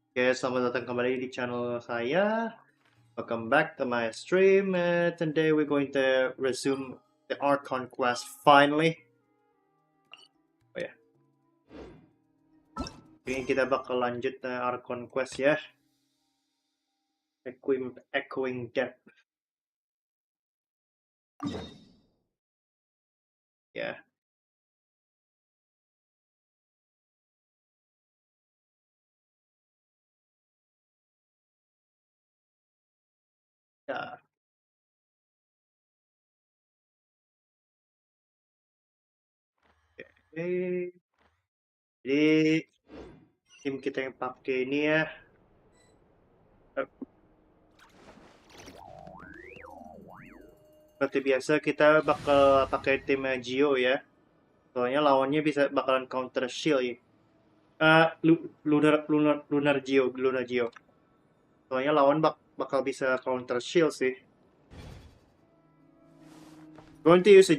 Oke, selamat datang kembali di channel saya. Welcome back to my stream. Today we're going to resume the Archon quest finally. Oh ya, ini kita bakal lanjut Archon quest ya. Requiem Echoing Depth. Ya. Ya. Oke. Jadi tim kita yang pakai ini ya. Seperti biasa kita bakal pakai tim Geo ya. Soalnya lawannya bakalan counter shield ya. Lunar Geo. Soalnya lawan bakal bisa counter shield sih. Going to use a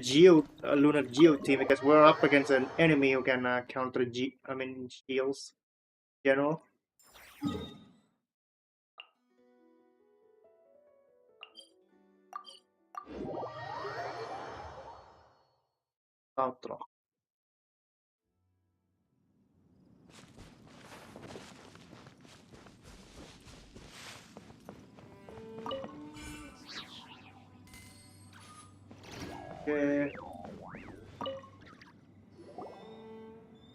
lunar Geo team because we're up against an enemy who can counter shields. General. Outro. Okay.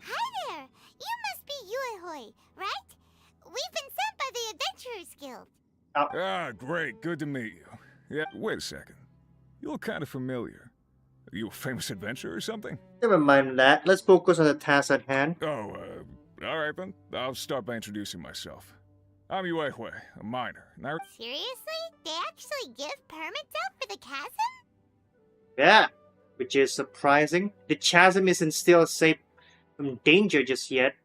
Hi there! You must be Yuehoi, right? We've been sent by the Adventurers Guild. Ah, great. Good to meet you. Yeah, wait a second. You look kind of familiar. Are you a famous adventurer or something? Never mind that. Let's focus on the task at hand. Oh, alright then. I'll start by introducing myself. I'm Yuehue, a miner. Seriously? They actually give permits out for the chasm? Yeah, which is surprising. The chasm isn't still safe from danger just yet.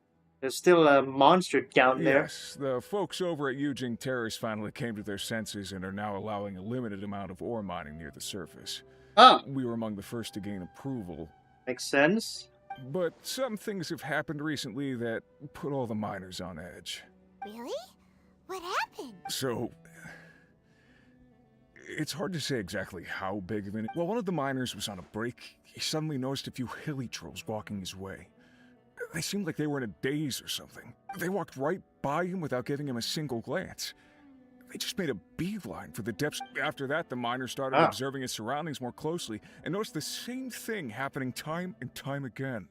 There's still a monster down there. Yes, the folks over at Yujing Terrace finally came to their senses and are now allowing a limited amount of ore mining near the surface. Oh, We were among the first to gain approval. makes sense. But some things have happened recently that put all the miners on edge. Really? What happened? So, it's hard to say exactly how big of an... While one of the miners was on a break, he suddenly noticed a few hilly trolls walking his way. They seemed like they were in a daze or something. They walked right by him without giving him a single glance. They just made a beeline for the depths. After that, the miner started observing his surroundings more closely and noticed the same thing happening time and time again.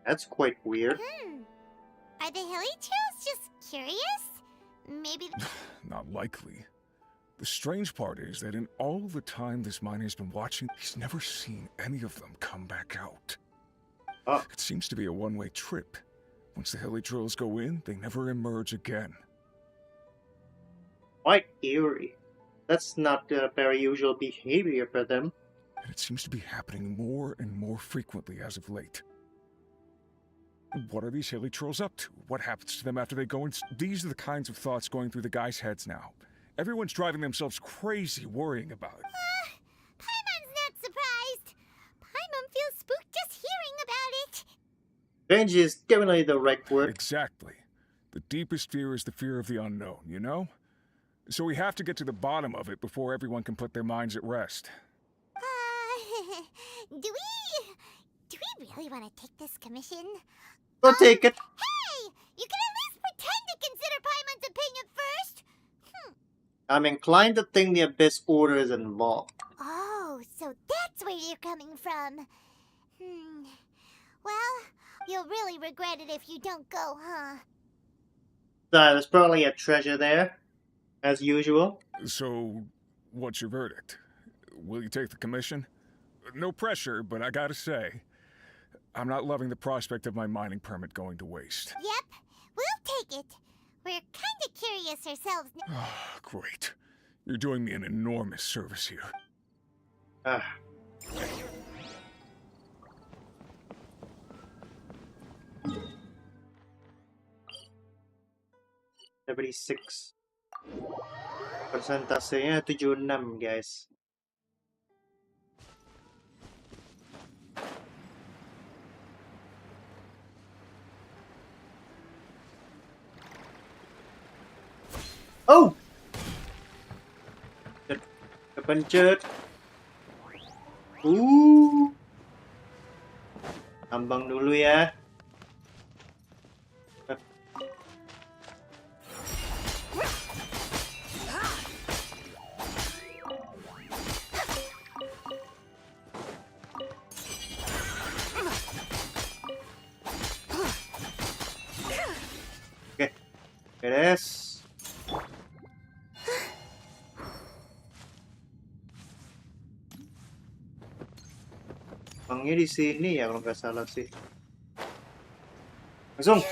That's quite weird. Are the hilly trails just curious? Maybe... Not likely. The strange part is that in all the time this miner's been watching, he's never seen any of them come back out. Oh. It seems to be a one-way trip. Once the hilly trolls go in, they never emerge again. Quite eerie. That's not very usual behavior for them. And it seems to be happening more and more frequently as of late. What are these hilly trolls up to? What happens to them after they go in? These are the kinds of thoughts going through the guys' heads now. Everyone's driving themselves crazy worrying about it. Paimon's not surprised. Paimon feels spooked just hearing about it. Benji is definitely the right word. Exactly. The deepest fear is the fear of the unknown, you know? So we have to get to the bottom of it before everyone can put their minds at rest. Do we really want to take this commission? We'll take it. Hey! You can at least pretend to consider Paimon's opinion first! I'm inclined to think the Abyss Order is involved. Oh, so that's where you're coming from. Well, you'll really regret it if you don't go, huh? There's probably a treasure there, as usual. So, what's your verdict? Will you take the commission? No pressure, but I gotta say, I'm not loving the prospect of my mining permit going to waste. Yep, we'll take it. We're kinda curious ourselves. Great. You're doing me an enormous service here. Ah. 76. Persentasenya 76, guys. Oh! Kepencet. Tambang dulu ya. Oke, beres. Bangnya di sini ya kalau nggak salah sih. Langsung.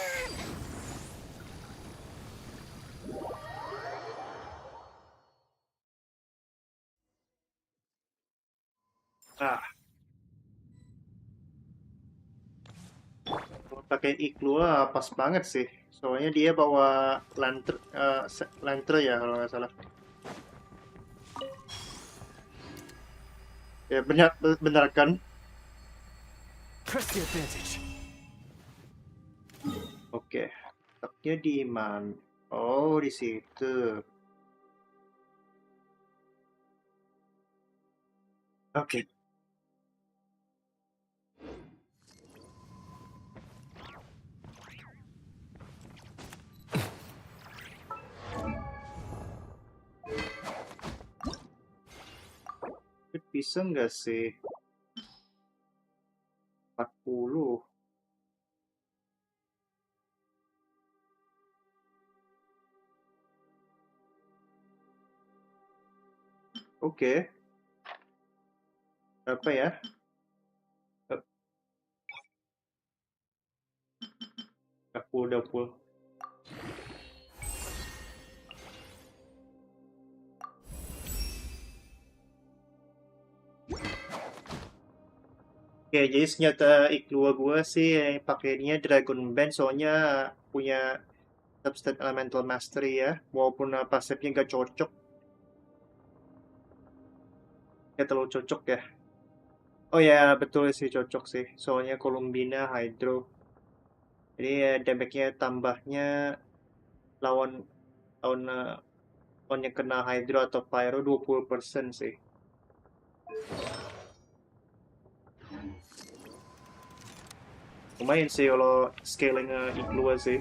Nah, kalau pakai igloo pas banget sih. Soalnya dia bawa lantern ya kalau nggak salah. Ya benar benar kan? Press the advantage. Oke. Letaknya di mana? Oh, di situ. Oke. Bisa nggak sih? 40. Oke. Apa ya? Eh, 20. Oke, jadi senjata igloo gue sih yang pakainya Dragon Band soalnya punya substat elemental mastery ya. Walaupun pasifnya nggak cocok, ya terlalu cocok ya. Oh ya, betul sih cocok sih. Soalnya columbina hydro. Jadi damage-nya tambahnya lawan lawan lawan yang kena hydro atau pyro 20% sih. Lumayan sih kalau scaling igloo sih.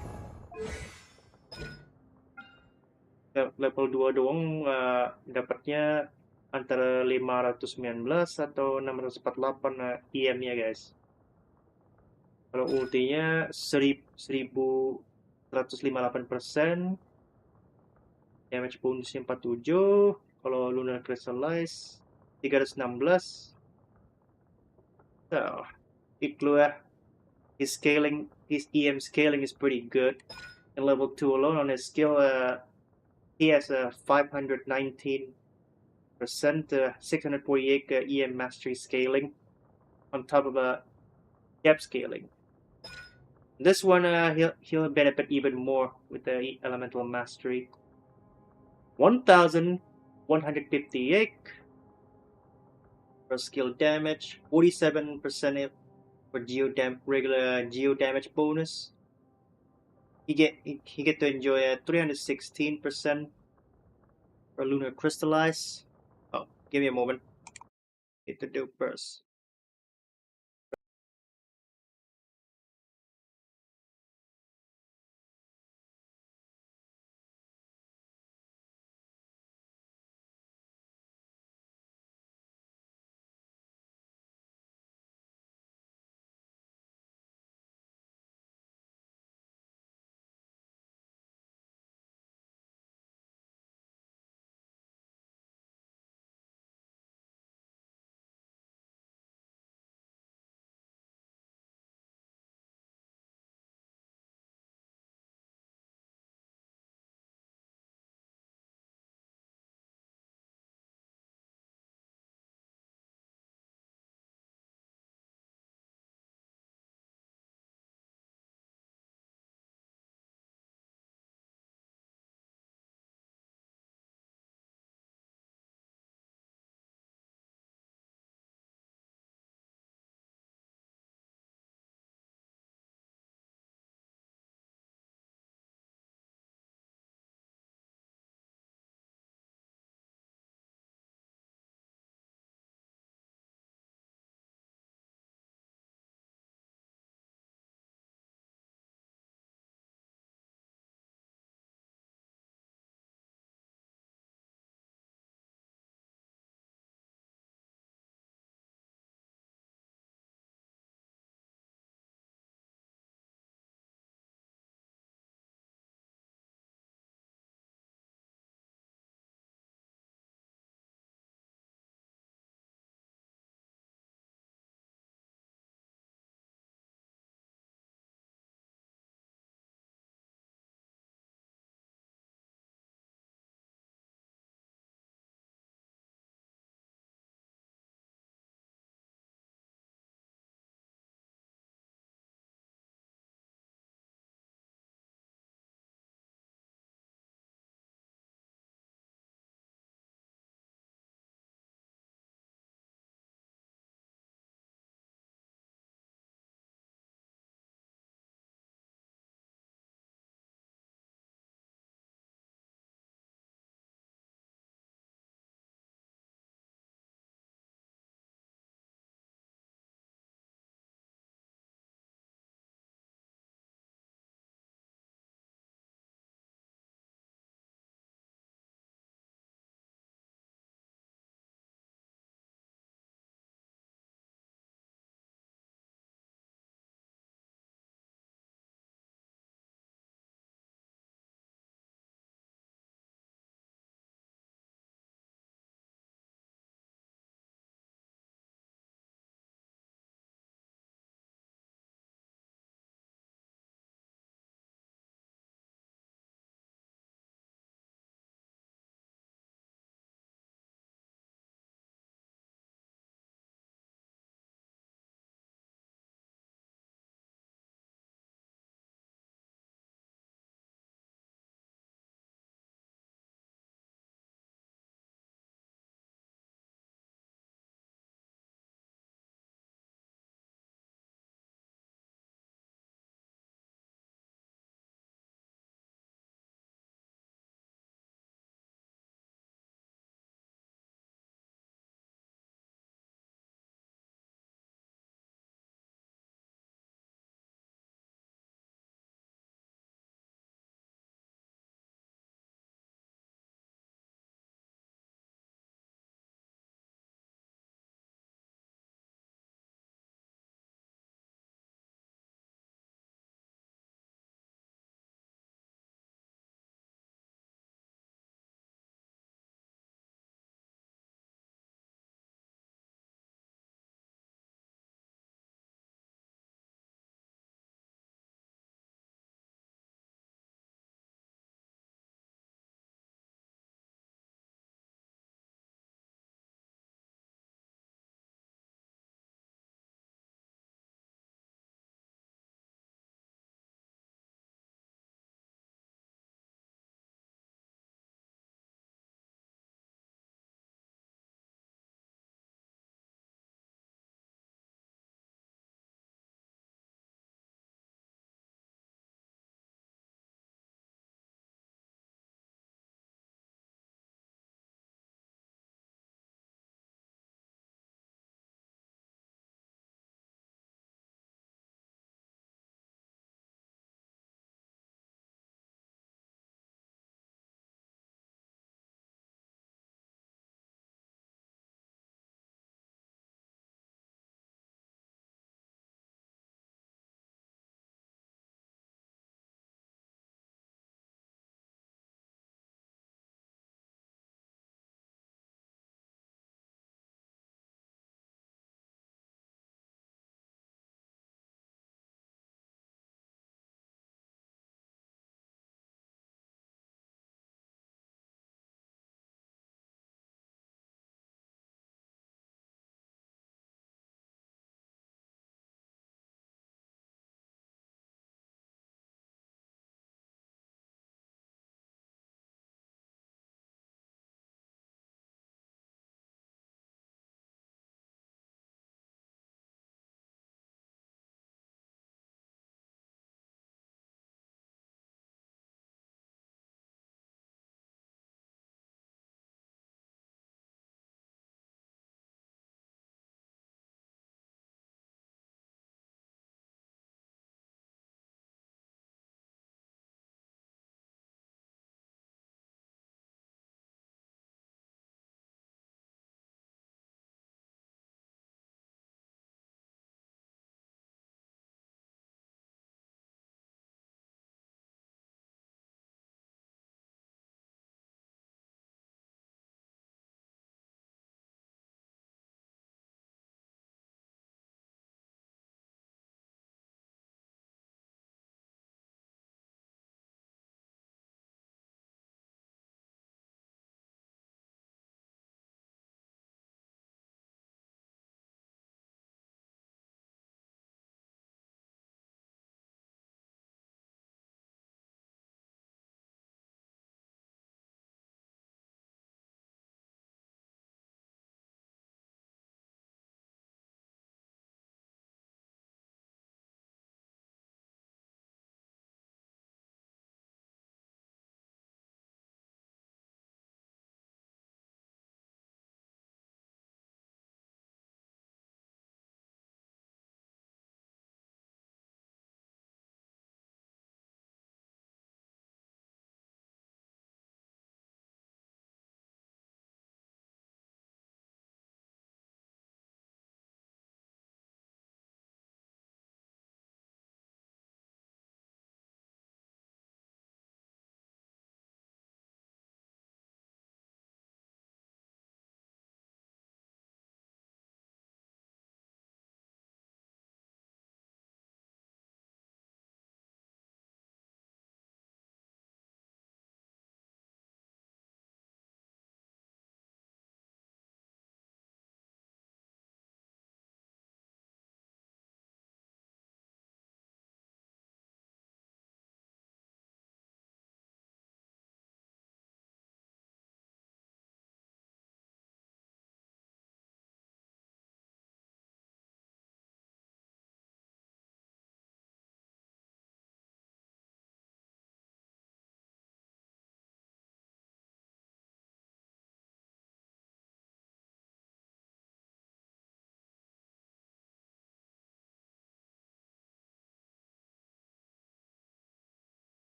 Level 2 doang dapatnya antara 519 atau 648 IM-nya guys. Kalau ultinya 1158%, damage bonusnya 47, kalau lunar crystallize 316. So, igloo his EM scaling is pretty good. In level 2 alone on his skill, he has a 519% 648 EM mastery scaling on top of a gap scaling. This one he'll benefit even more with the elemental mastery. 1158 for skill damage, 47% for regular geo damage bonus. He get to enjoy a 316% for lunar crystallize. Oh, give me a moment. Hit the do first.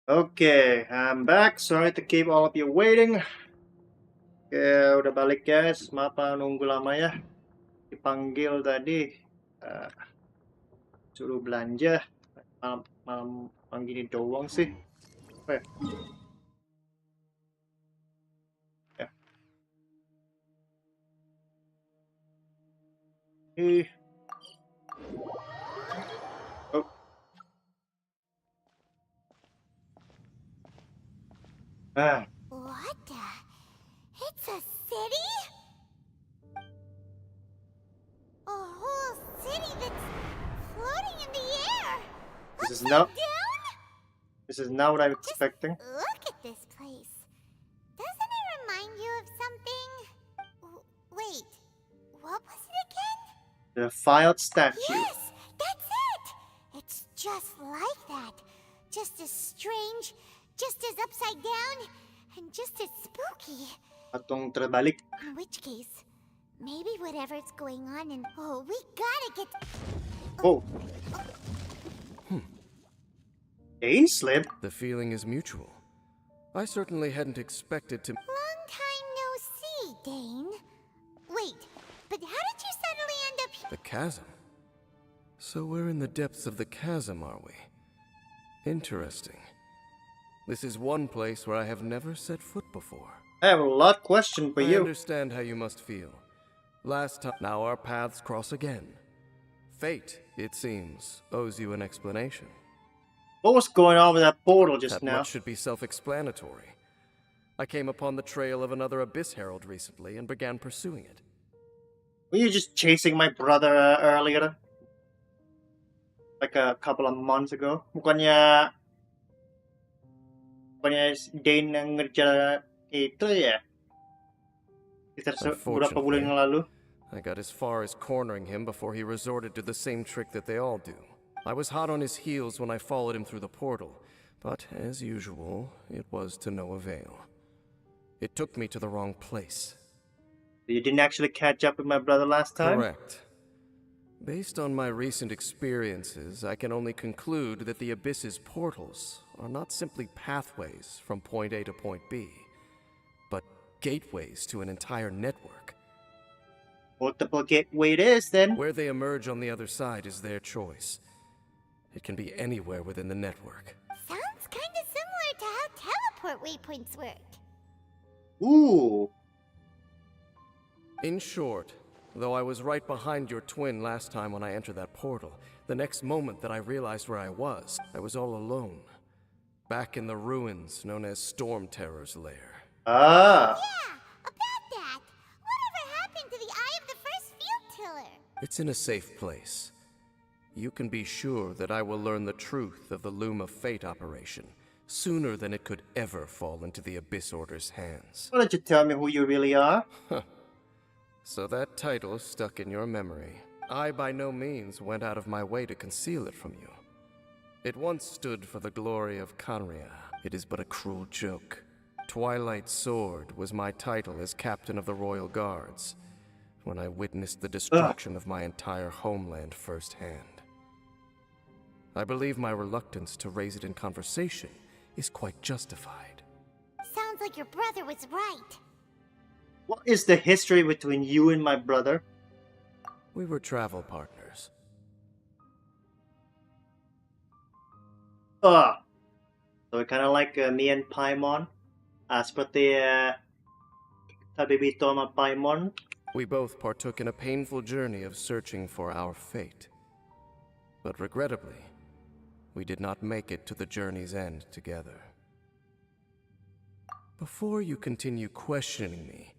Okay, I'm back. Sorry to keep all of you waiting. Oke, udah balik guys. Maaf nunggu lama ya. Dipanggil tadi. eh, Suruh belanja. Malam gini doang sih. Apa ya? Ya. Ih. Oh, ah. What the? It's a city? A whole city that's floating in the air. This is Upside not down? this is not what I'm Just expecting. look at this place. Doesn't it remind you of something? Wait, what was it again? The filed statue. Yes, that's it. It's just like that. Just as strange, just as upside down, and just as spooky. Patung terbalik. In which case, maybe whatever's going on in... Oh, we gotta get... Oh. Dane slip? The feeling is mutual. I certainly hadn't expected to. Long time no see, Dane. Wait, but how did you suddenly end up here? The chasm? So we're in the depths of the chasm, are we? Interesting. This is one place where I have never set foot before. I have a lot of questions for I you. understand how you must feel. Last time, now our paths cross again. Fate, it seems, owes you an explanation. What was going on with that portal just That now? much should be self-explanatory. I came upon the trail of another Abyss Herald recently and began pursuing it. Were you just chasing my brother earlier? Like a couple of months ago? Bukannya Dane yang ngejar itu ya? Sekitar beberapa bulan yang lalu. I got as far as cornering him before he resorted to the same trick that they all do. I was hot on his heels when I followed him through the portal, but as usual, it was to no avail. It took me to the wrong place. You didn't actually catch up with my brother last time? Correct. Based on my recent experiences, I can only conclude that the Abyss's portals are not simply pathways from point A to point B, but gateways to an entire network. Multiple gateway it is then. Where they emerge on the other side is their choice. It can be anywhere within the network. Sounds kinda similar to how teleport waypoints work. Ooh. In short, though I was right behind your twin last time when I entered that portal, the next moment that I realized where I was all alone. Back in the ruins known as Storm Terror's lair. Ah. Yeah, about that. Whatever happened to the Eye of the First Field Tiller? It's in a safe place. You can be sure that I will learn the truth of the Loom of Fate operation sooner than it could ever fall into the Abyss Order's hands. Why don't you tell me who you really are? So that title stuck in your memory. I by no means went out of my way to conceal it from you. It once stood for the glory of Kanria. It is but a cruel joke. Twilight Sword was my title as captain of the Royal Guards when I witnessed the destruction of my entire homeland firsthand. I believe my reluctance to raise it in conversation is quite justified. Sounds like your brother was right. What is the history between you and my brother? We were travel partners. So kind of like me and Paimon. Seperti Tabibito sama Paimon. We both partook in a painful journey of searching for our fate. But regrettably, we did not make it to the journey's end together. Before you continue questioning me,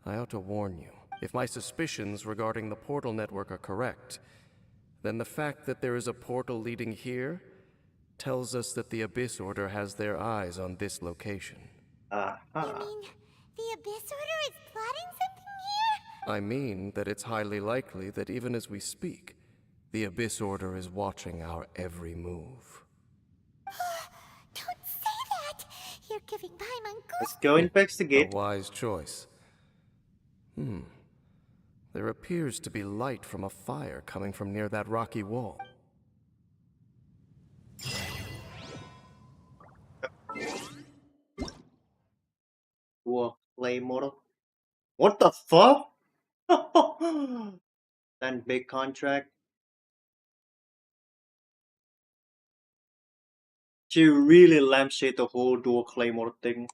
I ought to warn you. If my suspicions regarding the portal network are correct, then the fact that there is a portal leading here tells us that the Abyss Order has their eyes on this location. You mean the Abyss Order is plotting something here? I mean that it's highly likely that even as we speak, the Abyss Order is watching our every move. Don't say that! You're giving Paimon Let's goosebumps. go investigate. A wise choice. There appears to be light from a fire coming from near that rocky wall. Claymore. What the fuck? That big contract. She really lampshade the whole dual Claymore thing.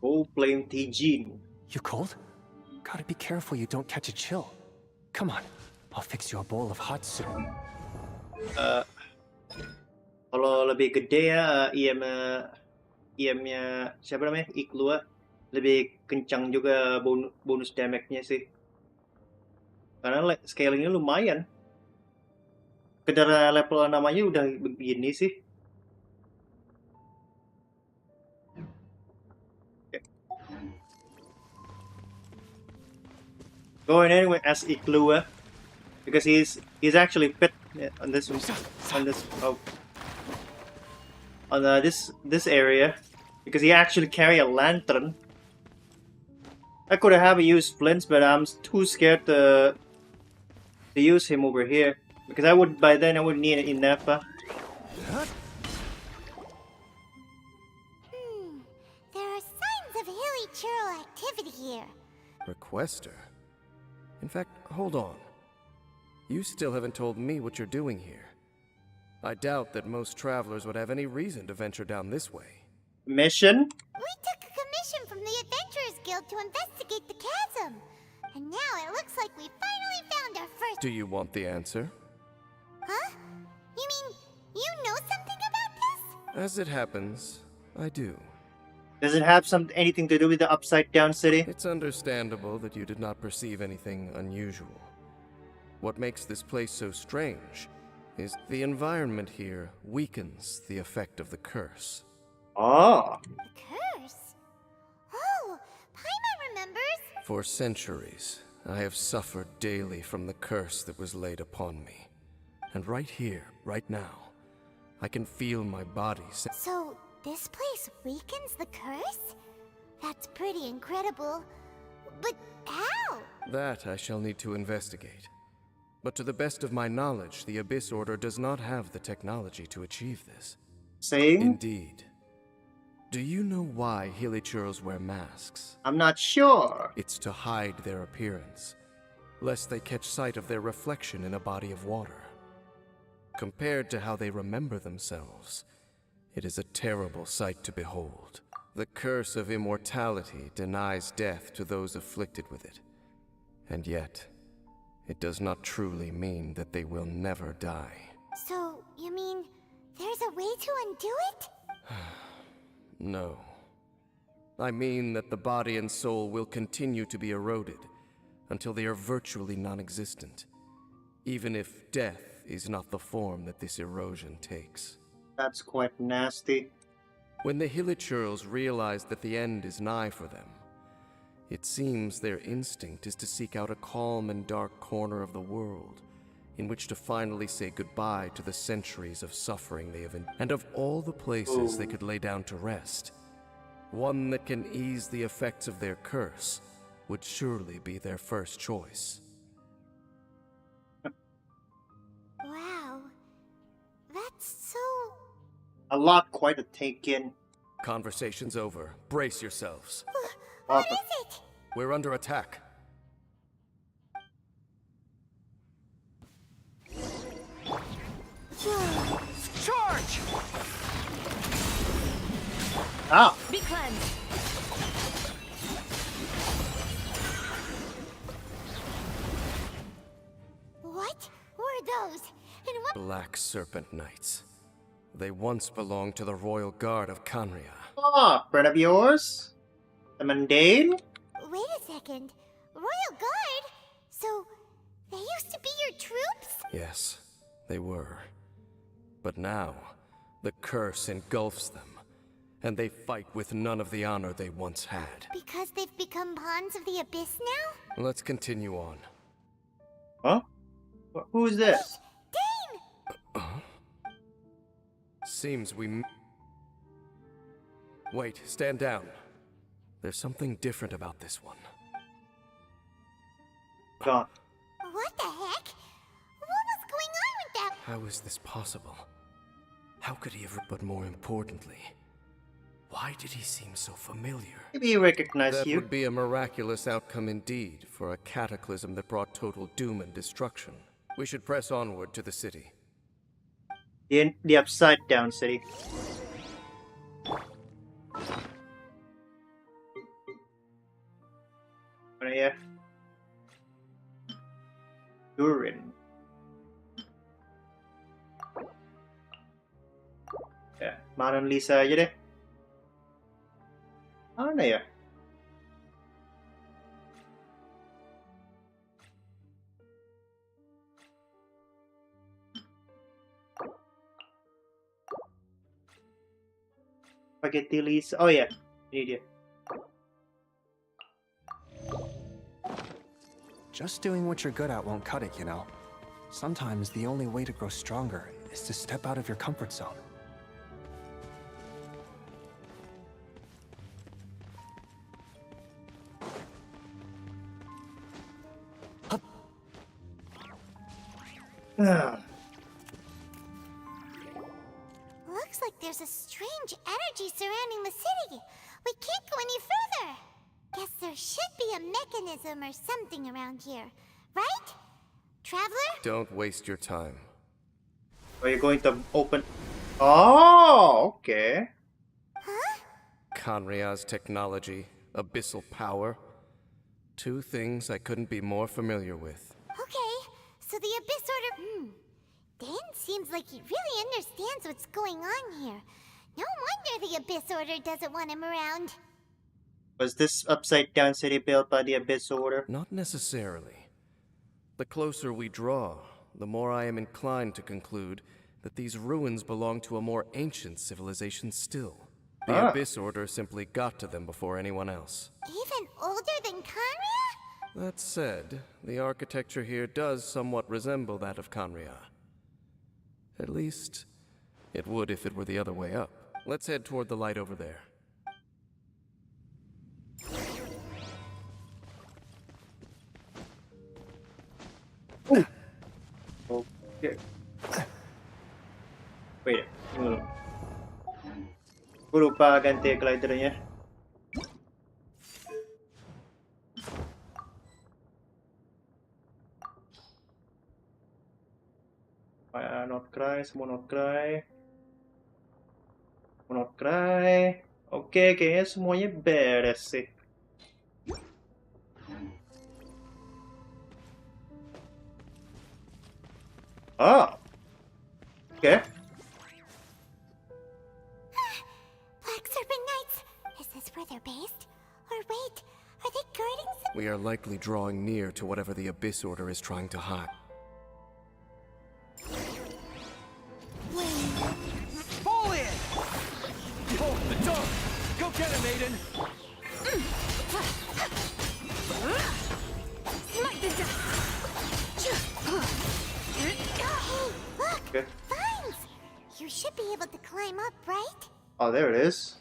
Oh, blame T-Gene. You cold? Gotta be careful you don't catch a chill. Come on, I'll fix you a bowl of hot soup. Kalau lebih gede ya, IM-nya siapa namanya? Igloo lebih kencang juga bonus damage-nya sih. Karena scalingnya lumayan. Kedara level namanya udah begini sih. Okay. Going anyway as Igloo, because he's actually fit on this this area, because he actually carry a lantern. I could have used flints, but I'm too scared to use him over here, because by then I would need enough. There are signs of hilichurl activity here. Requester? In fact, hold on. You still haven't told me what you're doing here. I doubt that most travelers would have any reason to venture down this way. Mission? We took a commission from the Adventurers Guild to investigate the chasm. And now it looks like we finally found our first... Do you want the answer? Huh? You mean, you know something about this? As it happens, I do. Does it have anything to do with the Upside Down City? It's understandable that you did not perceive anything unusual. What makes this place so strange is the environment here weakens the effect of the curse. Ah. The curse? Oh, Paimon remembers. For centuries, I have suffered daily from the curse that was laid upon me. And right here, right now, I can feel my body So, this place weakens the curse? That's pretty incredible. But how? That I shall need to investigate. But to the best of my knowledge, the Abyss Order does not have the technology to achieve this. Same? Indeed. Do you know why hilichurls wear masks? I'm not sure. It's to hide their appearance, lest they catch sight of their reflection in a body of water. Compared to how they remember themselves, it is a terrible sight to behold. The curse of immortality denies death to those afflicted with it. And yet, it does not truly mean that they will never die. So, you mean there's a way to undo it? No. I mean that the body and soul will continue to be eroded until they are virtually non-existent, even if death is not the form that this erosion takes. That's quite nasty. When the hilichurls realize that the end is nigh for them, it seems their instinct is to seek out a calm and dark corner of the world in which to finally say goodbye to the centuries of suffering they have and of all the places they could lay down to rest, one that can ease the effects of their curse would surely be their first choice. Wow. That's so... A lot quite to take in. Conversation's over. Brace yourselves. What is it? We're under attack. Charge! Ah! Be cleansed. What were those? And what... Black Serpent Knights. They once belonged to the Royal Guard of Khaenri'ah. Ah, friend of yours? The mundane? Wait a second. Royal Guard? So, they used to be your troops? Yes, they were. But now, the curse engulfs them, and they fight with none of the honor they once had. Because they've become pawns of the Abyss now? Let's continue on. Huh? Who's this? Dane! Seems we... Wait, stand down. There's something different about this one. Gone. What the heck? What was going on with that? How is this possible? How could he ever... But more importantly, why did he seem so familiar? Maybe he recognized That you. would be a miraculous outcome indeed for a cataclysm that brought total doom and destruction. We should press onward to the city. The upside down city. Mana ya? Durin. Ya, Manon Lisa aja deh. Mana ya? Spaghetti Lisa. Oh ya, ini dia. Just doing what you're good at won't cut it, you know. Sometimes the only way to grow stronger is to step out of your comfort zone. Looks like there's a strange energy surrounding the city. We can't go any further. Guess there should be a mechanism or something around here, right? Traveler? Don't waste your time. Are you going to open? Oh, okay. Huh? Kanria's technology, abyssal power. Two things I couldn't be more familiar with. Okay, so the Abyss Order... Dan seems like he really understands what's going on here. No wonder the Abyss Order doesn't want him around. Was this upside down city built by the Abyss Order? Not necessarily. The closer we draw, the more I am inclined to conclude that these ruins belong to a more ancient civilization still. The Abyss Order simply got to them before anyone else. Even older than Kanria? That said, the architecture here does somewhat resemble that of Kanria. At least, it would if it were the other way up. Let's head toward the light over there. Okay. Wait, tunggu dulu. Gue lupa ganti glidernya. Not cry, semua not cry. Not cry. Oke, kayaknya semuanya beres sih. Ah. Oke. Black Serpent Knights! Is this where they're based? Or wait, are they guarding some... We are likely drawing near to whatever the Abyss Order is trying to hide. Fall in! Hold the door! Go get him, Aiden! Smite the dust! Hey, look! Okay. Vines! You should be able to climb up, right? Oh, there it is.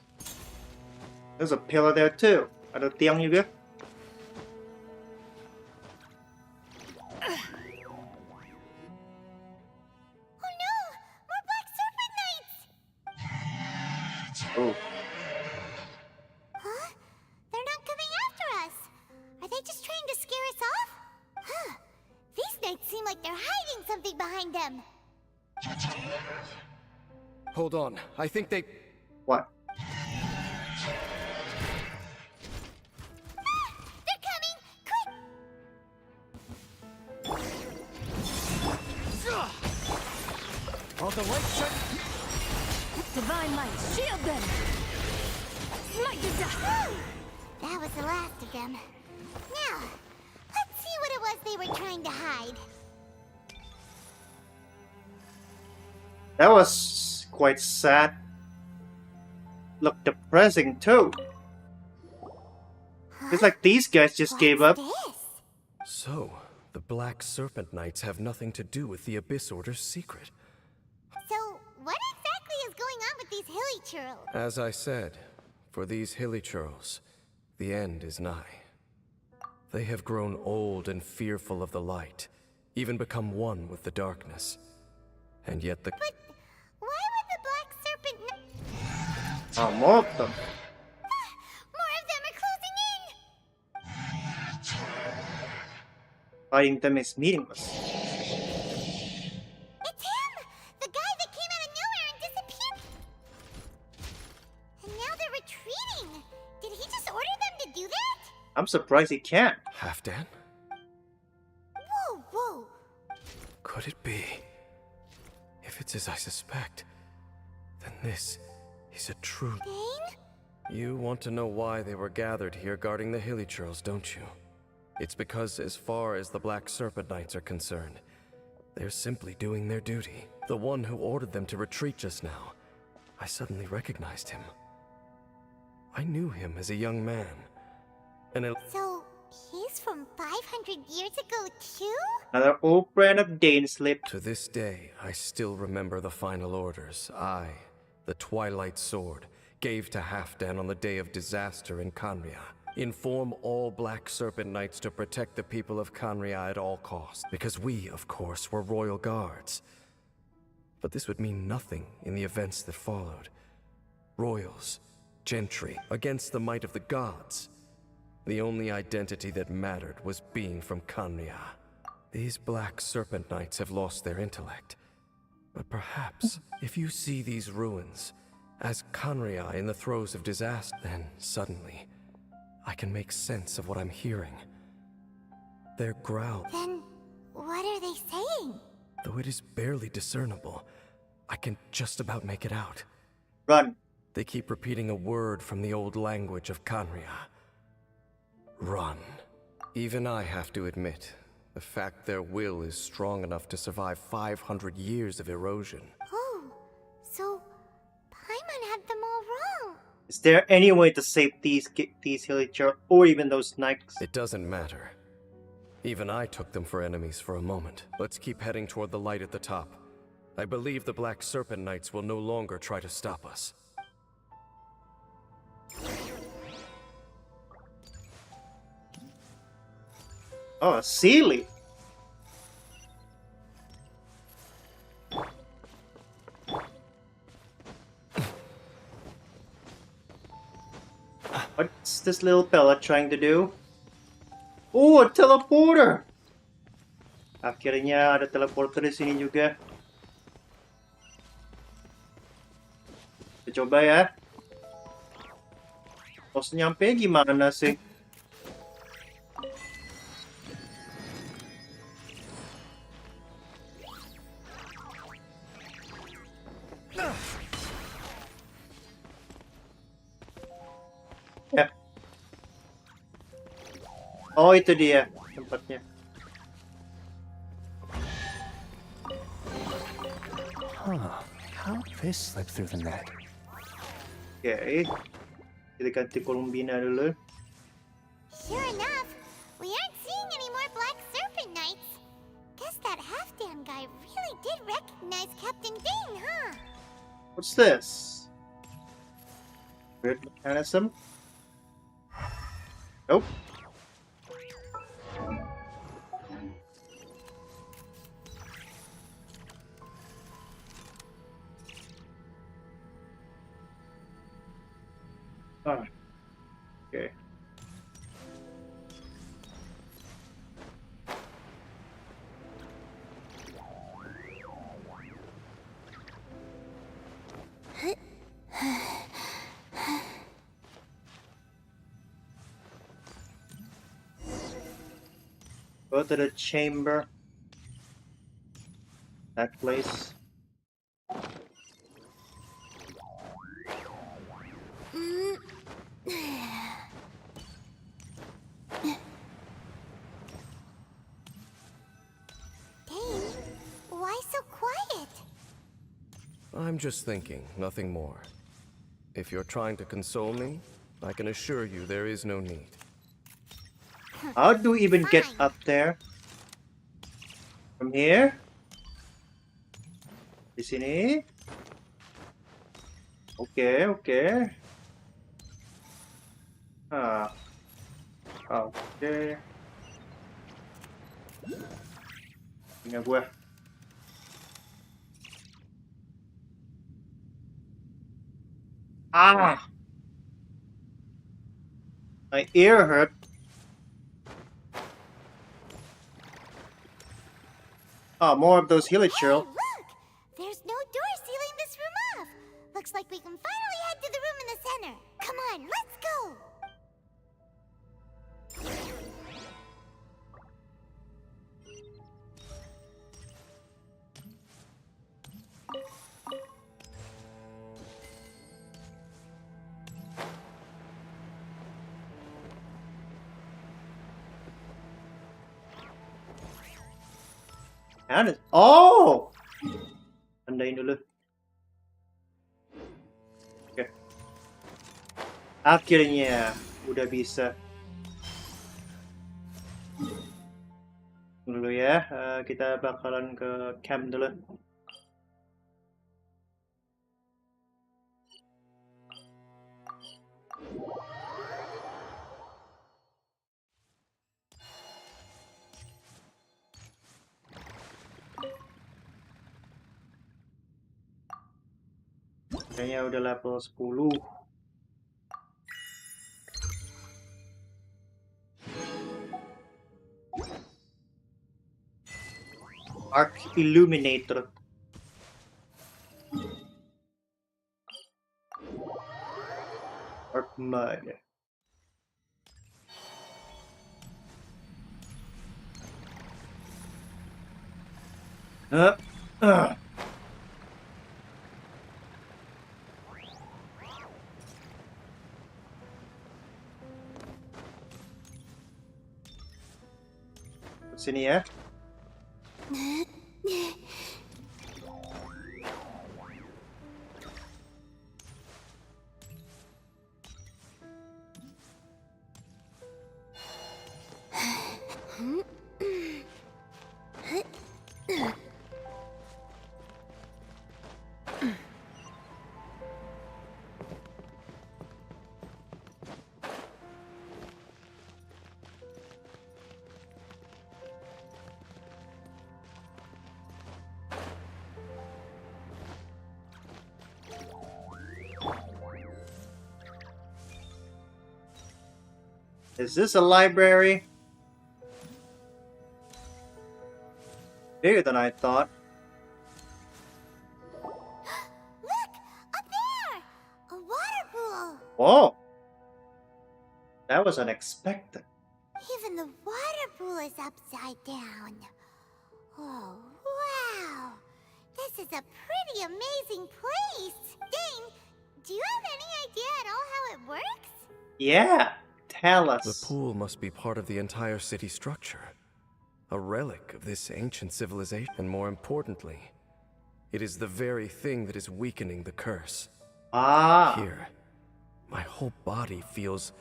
There's a pillar there too. Ada tiang juga. Oh no! More Black Serpent Knights! Oh. Huh? They're not coming after us! Are they just trying to scare us off? Huh. These knights seem like they're hiding something behind them. Hold on, I think they... What? They're coming! Quick! All the lights shut. Divine light, shield them! Smite the dust! That was the last of them. Now, let's see what it was they were trying to hide. That was quite sad. Look depressing too. It's like these guys just gave up. What's this? So, the Black Serpent Knights have nothing to do with the Abyss Order's secret. So, what exactly is going on with these hilly churls? As I said, for these hilly churls, the end is nigh. They have grown old and fearful of the light, even become one with the darkness. And yet the... But why would the black serpent Ah, more of them. More of them are closing in! Fighting them is meaningless. It's him! The guy that came out of nowhere and disappeared! And now they're retreating! Did he just order them to do that? I'm surprised he can't. Halfdan? Whoa, whoa! Could it be? If it's as I suspect, then this is a true... Dane? You want to know why they were gathered here guarding the Hilichurls, don't you? It's because as far as the Black Serpent Knights are concerned, they're simply doing their duty. The one who ordered them to retreat just now, I suddenly recognized him. I knew him as a young man. And it... So, he's from 500 years ago too? Another old friend of Dane slipped. To this day, I still remember the final orders I, the Twilight Sword, gave to Halfdan on the day of disaster in Khaenri'ah. Inform all Black Serpent Knights to protect the people of Khaenri'ah at all costs, because we, of course, were royal guards. But this would mean nothing in the events that followed. Royals, gentry, against the might of the gods. The only identity that mattered was being from Khaenri'ah. These Black Serpent Knights have lost their intellect. But perhaps, if you see these ruins as Khaenri'ah in the throes of disaster, then suddenly, I can make sense of what I'm hearing. Their growl. Then, what are they saying? Though it is barely discernible, I can just about make it out. Run. They keep repeating a word from the old language of Khaenri'ah. Run. Even I have to admit, the fact their will is strong enough to survive 500 years of erosion. Oh, so Paimon had them all wrong. Is there any way to save these Hilichurls or even those knights? It doesn't matter. Even I took them for enemies for a moment. Let's keep heading toward the light at the top. I believe the Black Serpent Knights will no longer try to stop us. Oh, a Sealy. What's this little fella trying to do? Oh, a teleporter! Akhirnya ada teleporter di sini juga. Kita coba ya. Terus nyampe gimana sih? Ya. Oh, itu dia tempatnya. Huh. How'd this slip through the net? Oke. Kita ganti columbina dulu. Sure enough, we aren't seeing any more Black Serpent Knights. Guess that Halfdan guy really did recognize Captain Dane, huh? What's this? Weird mechanism? Nope. Ah. Okay. Go to the chamber. That place. Dane, why so quiet? I'm just thinking, nothing more. If you're trying to console me, I can assure you there is no need. How do we even get Fine. up there? From here? Di sini? Okay, okay. Ah. Okay. Tinggal gua. Ah! My ear hurt. Oh, more of those Hey, hilichurl. look! There's no door sealing this room off. Looks like we can finally head to the room in the center. Come on, let's go! Oh! Tandain dulu. Oke. Akhirnya udah bisa. Dulu ya, kita bakalan ke camp dulu. Kayaknya udah level 10. Arc Illuminator. Arc Mud. Uh. Sini ya. Is this a library? Bigger than I thought. Look! Up there! A water pool! Whoa! That was unexpected. Even the water pool is upside down. Oh, wow! This is a pretty amazing place! Dane, do you have any idea at all how it works? Yeah, tell us. The pool must be part of the entire city structure. A relic of this ancient civilization. And more importantly, it is the very thing that is weakening the curse. Ah. Here, my whole body feels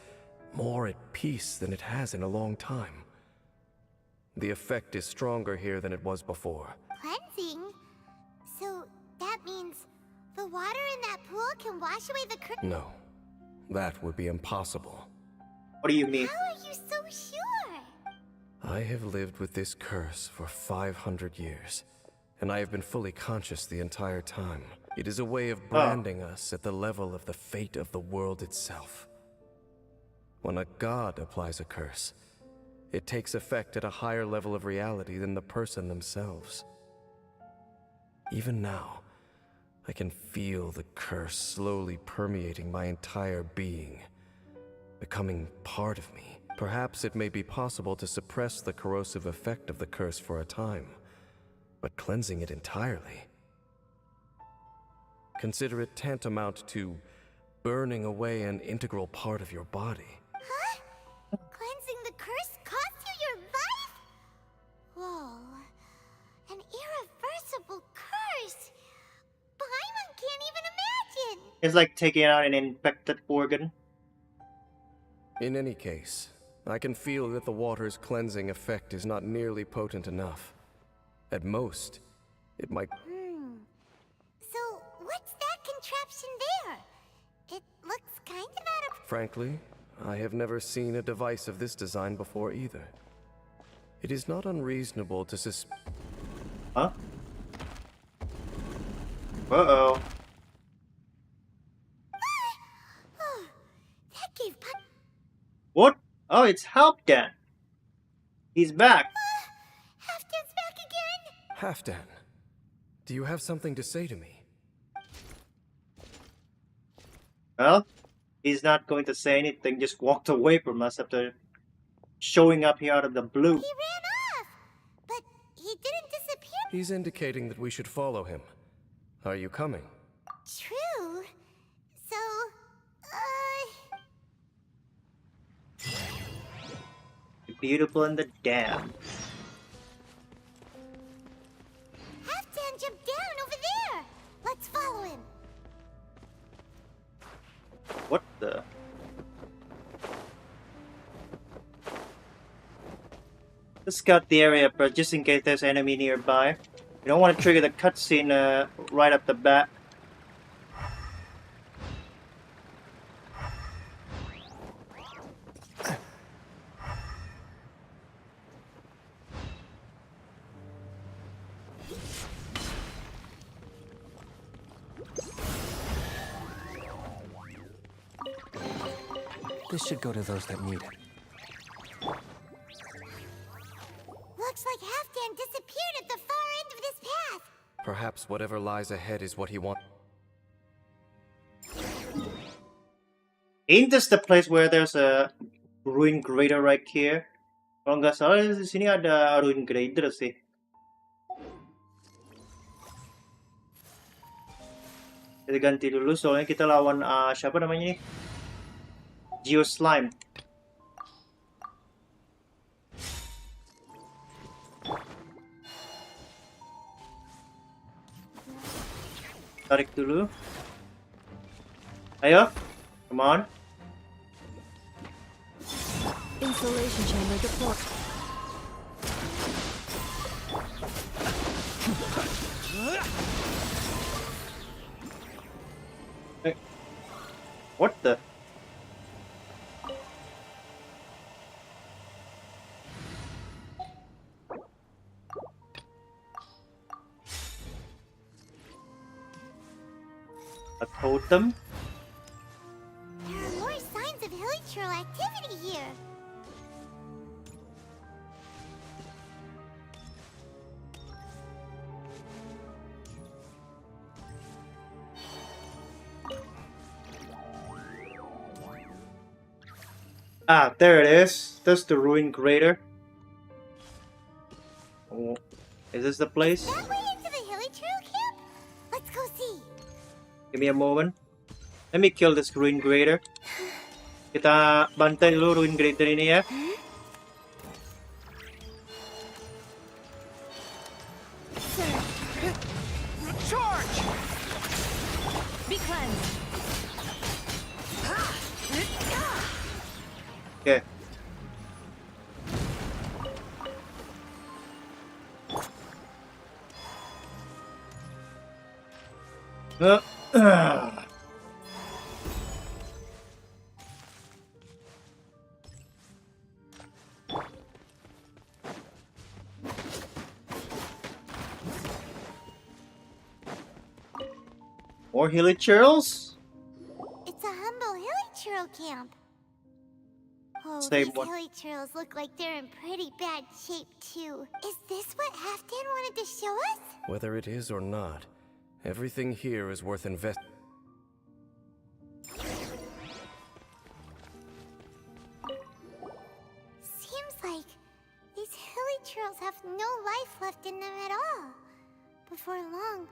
more at peace than it has in a long time. The effect is stronger here than it was before. Cleansing? So that means the water in that pool can wash away the curse? No, that would be impossible. What do you mean? How are you so sure? I have lived with this curse for 500 years, and I have been fully conscious the entire time. It is a way of branding us at the level of the fate of the world itself. When a god applies a curse, it takes effect at a higher level of reality than the person themselves. Even now, I can feel the curse slowly permeating my entire being, becoming part of me. Perhaps it may be possible to suppress the corrosive effect of the curse for a time, but cleansing it entirely. Consider it tantamount to burning away an integral part of your body. Huh? Cleansing the curse cost you your life? Whoa. An irreversible curse. Paimon can't even imagine. It's like taking out an infected organ. In any case, I can feel that the water's cleansing effect is not nearly potent enough. At most, it might... So, what's that contraption there? It looks kind of out of... Frankly, I have never seen a device of this design before either. It is not unreasonable to Huh? Uh-oh. What? Oh, it's Halfdan. He's back. Halfdan's back again? Halfdan, do you have something to say to me? Well, he's not going to say anything, just walked away from us after showing up here out of the blue. He ran off! But he didn't disappear. He's indicating that we should follow him. Are you coming? True. So, The Beautiful and the Damned. Halfdan jumped down over there! Let's follow him. What the? Let's scout the area, but just in case there's enemy nearby. You don't want to trigger the cutscene right up the bat. This should go to those that need it. Looks like Halfdan disappeared at the far end of this path. Perhaps whatever lies ahead is what he wants. Ain't this the place where there's a ruin grader right here? Kalau nggak salah di sini ada ruin grader sih. Kita ganti dulu soalnya kita lawan siapa namanya nih? Geo Slime. Tarik dulu. Ayo, come on. Insulation chamber deployed. Hey. What the? A totem? There are more signs of hilichurl activity here. Ah, there it is. That's the ruin crater. Oh, is this the place? That way into the hilichurl camp? Let's go see. Give me a moment. Let me kill this ruin crater. Kita bantai dulu ruin crater ini ya. Charge! Be cleansed. Okay. More hilichurls? It's a humble hilichurl camp. Oh, Same these one. hilichurls look like they're in pretty bad shape too. Is this what Halfdan wanted to show us? Whether it is or not, everything here is worth investing. Seems like these hilichurls have no life left in them at all. Before long,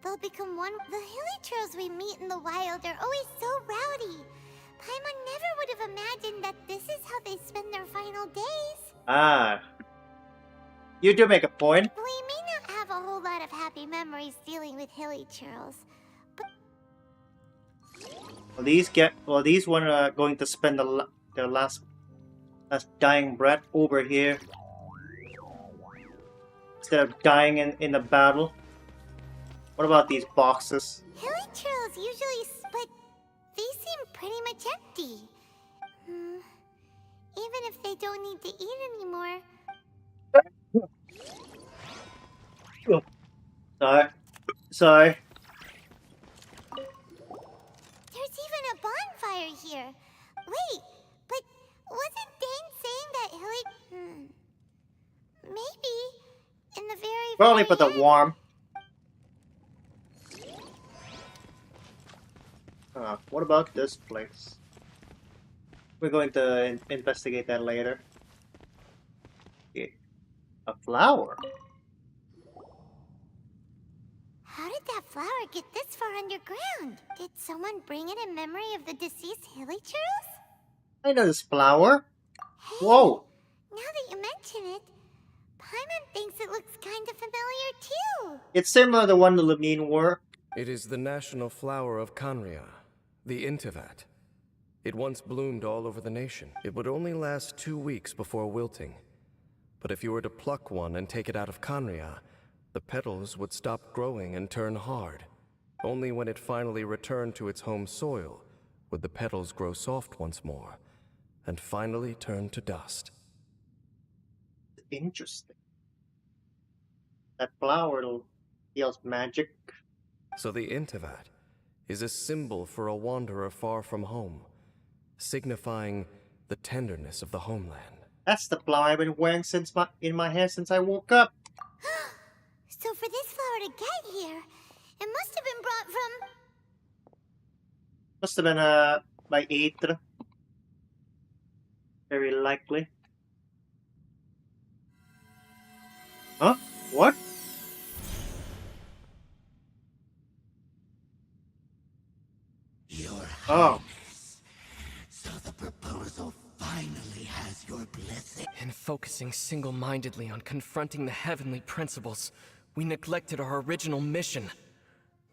they'll become one. The hilichurls we meet in the wild are always so rowdy. Paimon never would have imagined that this is how they spend their final days. Ah. You do make a point. We may not have a whole lot of happy memories dealing with hilichurls, but These one are going to spend their last dying breath over here instead of dying in the battle. What about these boxes? hilichurls usually but these seem pretty much empty. Even if they don't need to eat anymore. Sorry. There's even a bonfire here. Wait, but wasn't Probably for the warm. What about this place? We're going to investigate that later. Okay. A flower. How did that flower get this far underground? Did someone bring it in memory of the deceased hilichurls? I know this flower. Hey, Whoa! now that you mention it, Paimon thinks it looks kind of familiar too. It's similar to the one the Lamine wore. It is the national flower of Kanria, the Intivat. It once bloomed all over the nation. It would only last 2 weeks before wilting. But if you were to pluck one and take it out of Kanria, the petals would stop growing and turn hard. Only when it finally returned to its home soil would the petals grow soft once more, and finally turn to dust. Interesting. That flower feels magic. So the Intivat is a symbol for a wanderer far from home, signifying the tenderness of the homeland. That's the flower I've been wearing in my hair since I woke up. So for this flower to get here, it must have been brought from... Must have been by Aether. Very likely. Huh? What? Your Oh. Highness. So the proposal finally has your blessing. In focusing single-mindedly on confronting the heavenly principles, we neglected our original mission.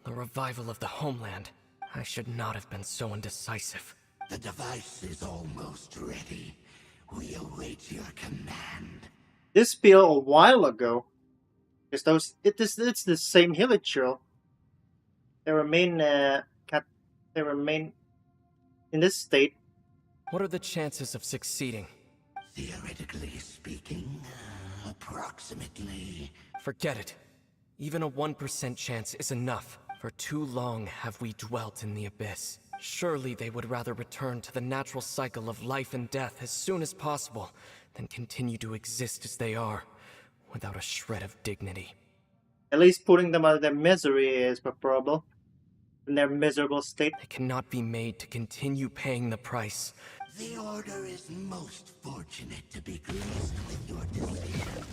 The revival of the homeland. I should not have been so indecisive. The device is almost ready. We await your command. This bill a while ago. It's the same hilichurl. They remain in this state. What are the chances of succeeding? Theoretically speaking, approximately. Forget it. Even a 1% chance is enough. For too long have we dwelt in the abyss. Surely they would rather return to the natural cycle of life and death as soon as possible than continue to exist as they are, without a shred of dignity. At least putting them out of their misery is preferable. In their miserable state. They cannot be made to continue paying the price. The Order is most fortunate to be graced with your decision.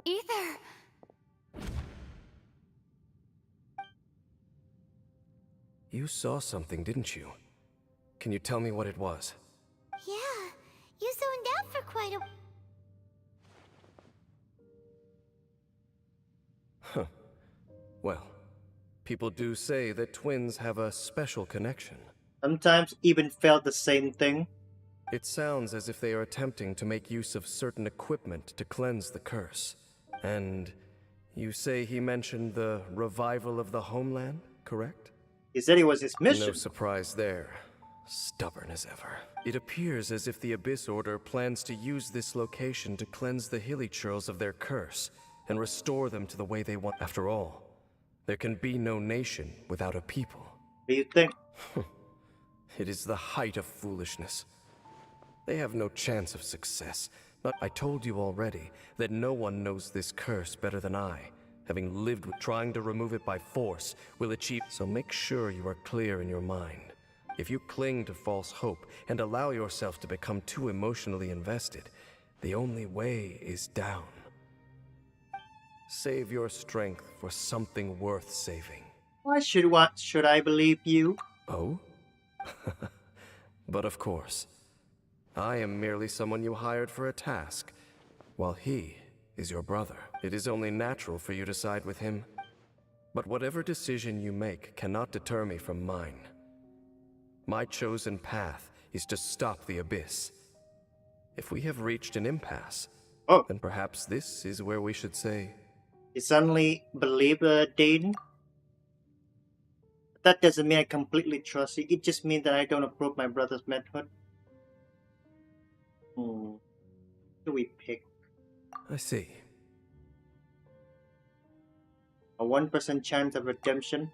Ether! You saw something, didn't you? Can you tell me what it was? Yeah, you zoned out for quite a... Huh. Well, people do say that twins have a special connection. Sometimes even felt the same thing. It sounds as if they are attempting to make use of certain equipment to cleanse the curse. And you say he mentioned the revival of the homeland, correct? He said it was his mission. No surprise there. Stubborn as ever. It appears as if the Abyss Order plans to use this location to cleanse the hilichurls of their curse and restore them to the way they want. After all, there can be no nation without a people. What do you think? It is the height of foolishness. They have no chance of success. But I told you already that no one knows this curse better than I. Having lived with trying to remove it by force will achieve. So make sure you are clear in your mind. If you cling to false hope and allow yourself to become too emotionally invested, the only way is down. Save your strength for something worth saving. Why should I believe you? Oh? But of course. I am merely someone you hired for a task, while he is your brother. It is only natural for you to side with him. But whatever decision you make cannot deter me from mine. My chosen path is to stop the Abyss. If we have reached an impasse, then perhaps this is where we should say... You suddenly believe Dayton? That doesn't mean I completely trust you. It just means that I don't approve my brother's manhood. Who do we pick? I see. A 1% chance of redemption?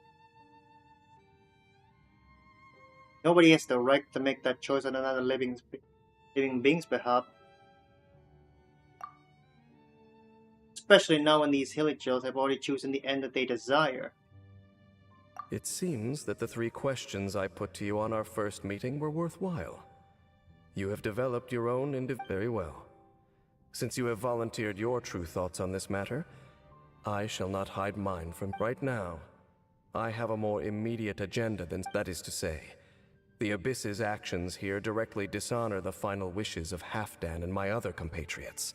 Nobody has the right to make that choice on another living being's behalf. Especially now when these hilichurls have already chosen the end that they desire. It seems that the 3 questions I put to you on our first meeting were worthwhile. You have developed your own very well. Since you have volunteered your true thoughts on this matter, I shall not hide mine from right now. I have a more immediate agenda than that is to say. The Abyss's actions here directly dishonor the final wishes of Halfdan and my other compatriots.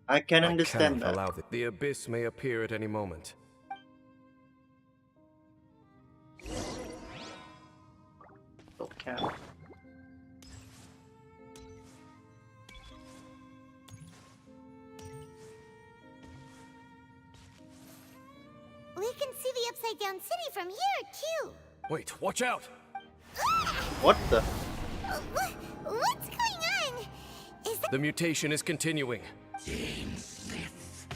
I can I understand cannot that. allow the Abyss may appear at any moment. Okay. We can see the Upside Down City from here, too. Wait, watch out! What the? What's going on? Is that... The mutation is continuing. James Smith,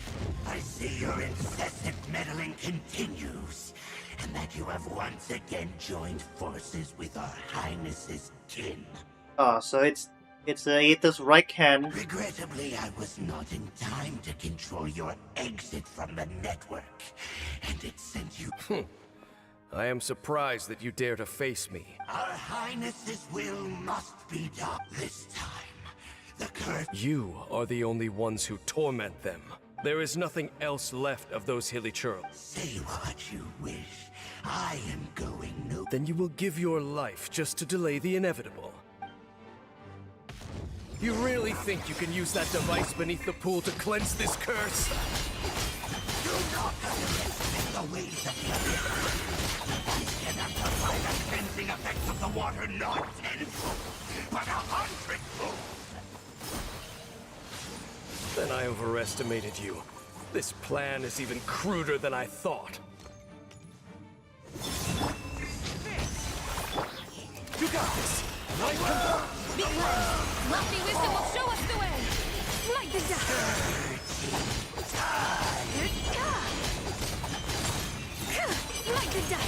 I see your incessant meddling continues, and that you have once again joined forces with our Highness's kin. Ah, so it's the Aether's right hand. Regrettably, I was not in time to control your exit from the network, and it sent you... I am surprised that you dare to face me. Our Highness's will must be done this time. The curse... You are the only ones who torment them. There is nothing else left of those hilichurls. Say what you wish. I am going no... Then you will give your life just to delay the inevitable. You really think you can use that device beneath the pool to cleanse this curse? Do not underestimate the ways of the abyss. I can amplify the cleansing effects of the water not tenfold, but 100-fold. Then I overestimated you. This plan is even cruder than I thought. You got this! Light Be cleansed! Lofty wisdom will show us the way! Light the dark! Light the dark!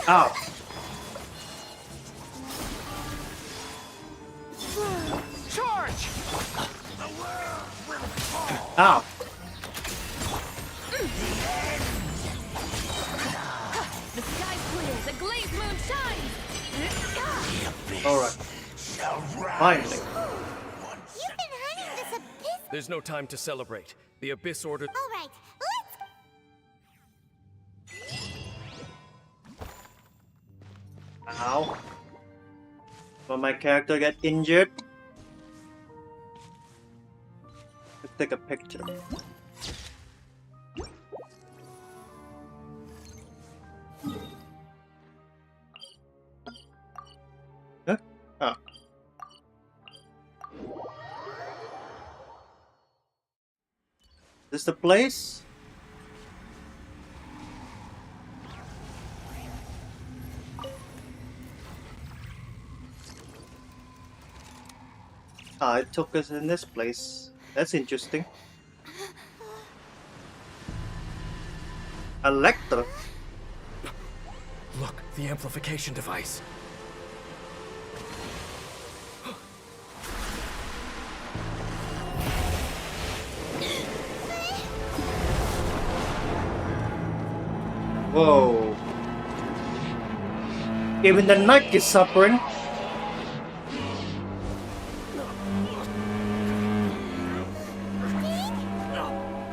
Ow. Charge! Ow. The sky's clear, the glazed moon shines! Alright. Finally. You've been hunting this abyss... There's no time to celebrate. The Abyss ordered... Alright, let's... Ow. Will my character get injured? Let's take a picture. Huh? Oh. This the place? Ah, it took us in this place. That's interesting. Electra? Look, the amplification device. Whoa. Even the knight is suffering.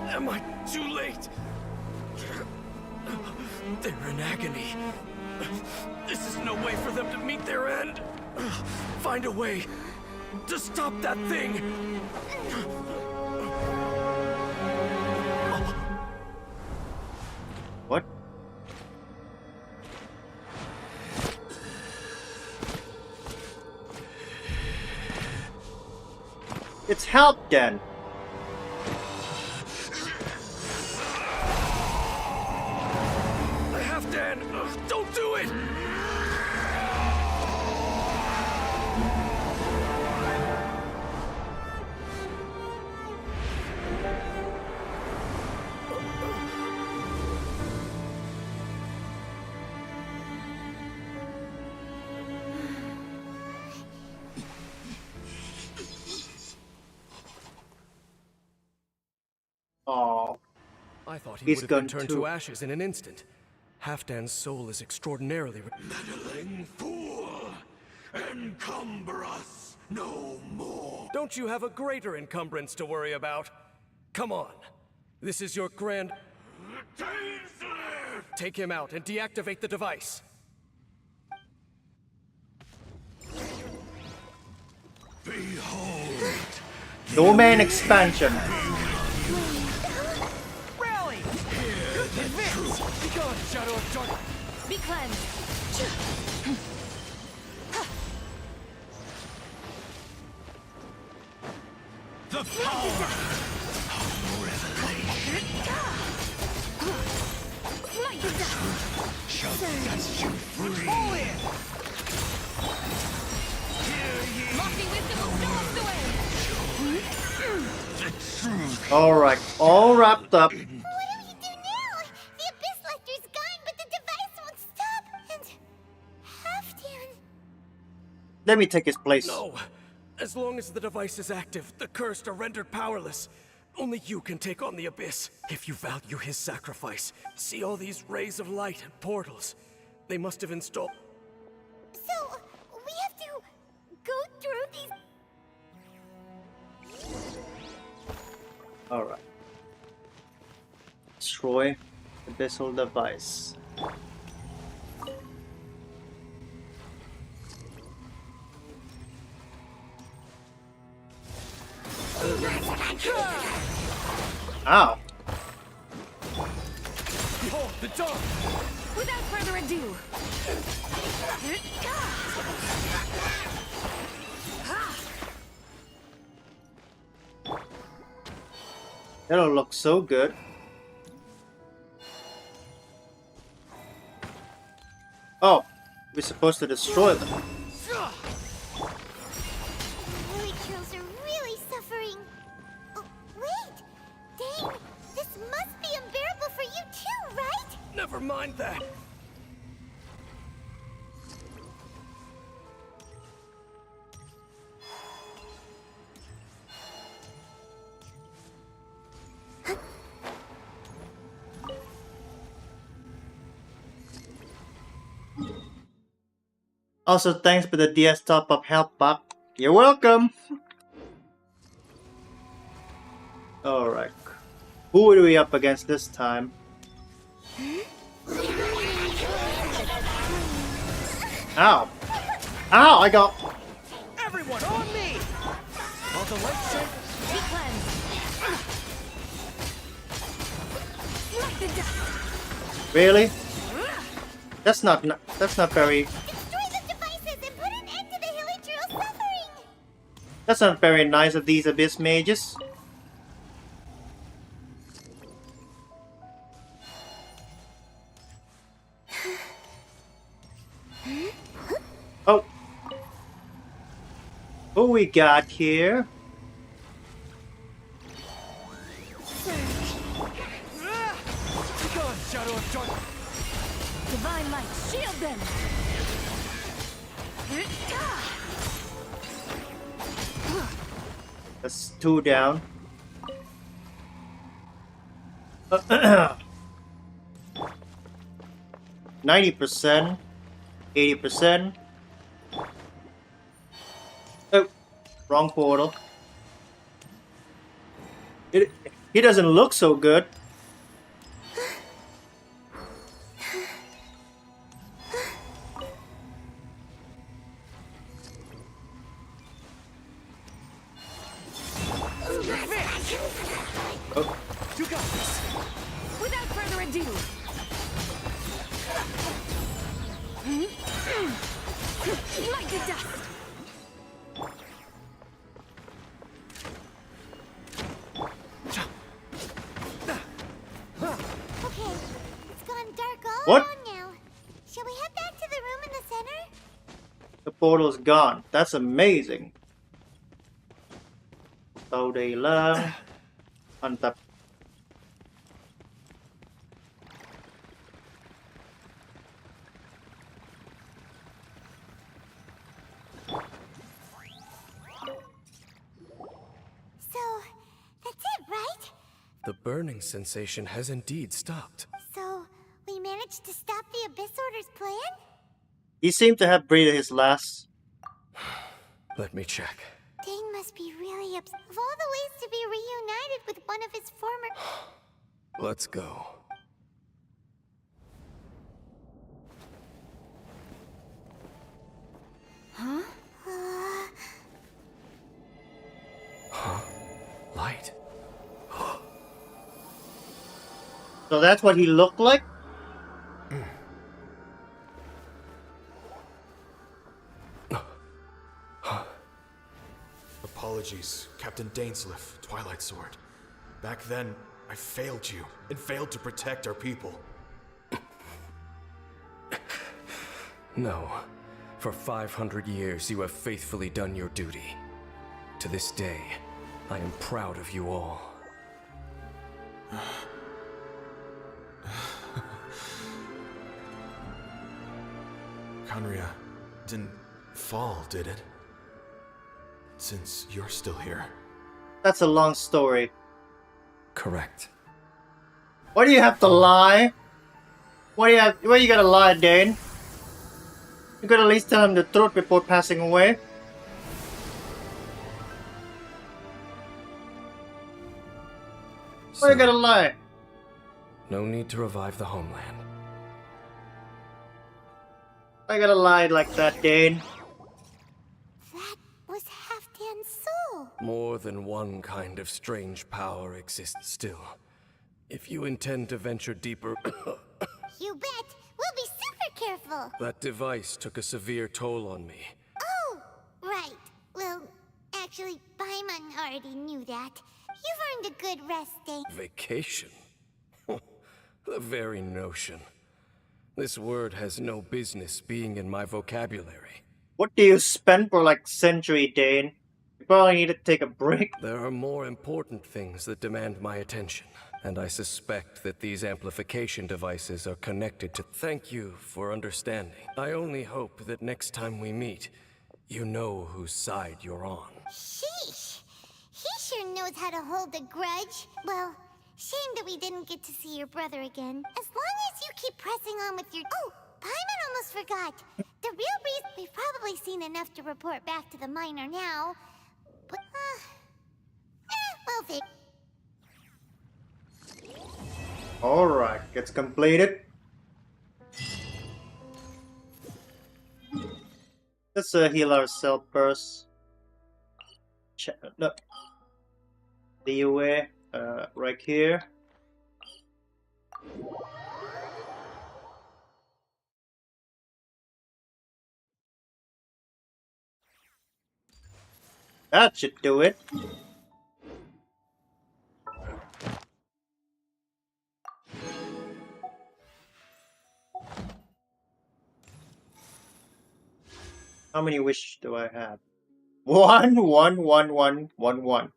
Am I too late? They're in agony. This is no way for them to meet their end. Find a way to stop that thing. What? It's help then. Halfdan, don't do it! Oh, I thought he He's would have gone been turned too. to ashes in an instant. Halfdan's soul is extraordinarily. Meddling fool! Encumber us no more! Don't you have a greater encumbrance to worry about? Come on. This is your grand. Take him out and deactivate the device. Behold! No Man expansion. Rally! Be gone, Shadow of Dark. Be cleansed. The power of revelation Light the dust. shall set you free. Lofty wisdom will show us the way. The truth Alright, all wrapped up. What do we do now? The Abyss Lecter's gone, but the device won't stop. And Halfdan. Let me take his place. No. As long as the device is active, the cursed are rendered powerless. Only you can take on the Abyss. If you value his sacrifice, see all these rays of light and portals. They must have installed. So, we have to go through these. Alright. Destroy Abyssal device. Ow. Behold, the dawn! Without further ado. That'll look so good. Oh, we're supposed to destroy them. Lily Trills are really suffering. Oh, wait! Dang, this must be unbearable for you too, right? Never mind that. Also, thanks for the DS top-up help, Buck. You're welcome! Alright. Who are we up against this time? Ow! Ow! I got... Everyone on me! While the light shine. Be cleansed. Light the dust. Really? That's not very... Destroy the devices and put an end to the Hilly Drill suffering! That's not very nice of these Abyss mages. Oh. Who we got here? Be gone, Shadow of Dark. Divine light, shield them. That's 2 down. 90%. 80%. Oh, wrong portal. He doesn't look so good. Oh, You got this. Without further ado. Light the dust. Okay, it's gone dark all What? around now. Shall we head back to the room in the center? the portal's gone. That's amazing. Tàu đầy lang. Untap. So, that's it, right? The burning sensation has indeed stopped. So, we managed to stop the Abyss Order's plan? He seemed to have breathed his last. Let me check. Dane must be really upset. Of all the ways to be reunited with one of his former... Let's go. Huh? Huh? Light. So that's what he looked like? Apologies, Captain Dainsleif, Twilight Sword. Back then, I failed you, and failed to protect our people. No. For 500 years, you have faithfully done your duty. To this day, I am proud of you all. Conria didn't fall, did it? Since you're still here. That's a long story. Correct. Why do you have to lie? Why you gotta lie, Dane? You could at least tell him the truth before passing away. Why you gotta lie? No need to revive the homeland. Why you gotta lie like that, Dane? That was Halfdan's soul. More than one kind of strange power exists still. If you intend to venture deeper... You bet. We'll be super careful. That device took a severe toll on me. Oh, right. Well, actually, Paimon already knew that. You've earned a good rest day. Vacation? The very notion. This word has no business being in my vocabulary. What do you spend for like century, Dane? You probably need to take a break. There are more important things that demand my attention, and I suspect that these amplification devices are connected to... Thank you for understanding. I only hope that next time we meet, you know whose side you're on. Sheesh. He sure knows how to hold a grudge. Well, shame that we didn't get to see your brother again. As long as you keep pressing on with your... Oh, Paimon almost forgot. The real reason... We've probably seen enough to report back to the miner now. But, we'll fix... Alright, gets completed. Let's heal ourselves first. No. DOA, right here. That should do it. How many wish do I have? 1, 1, 1, 1, 1, 1.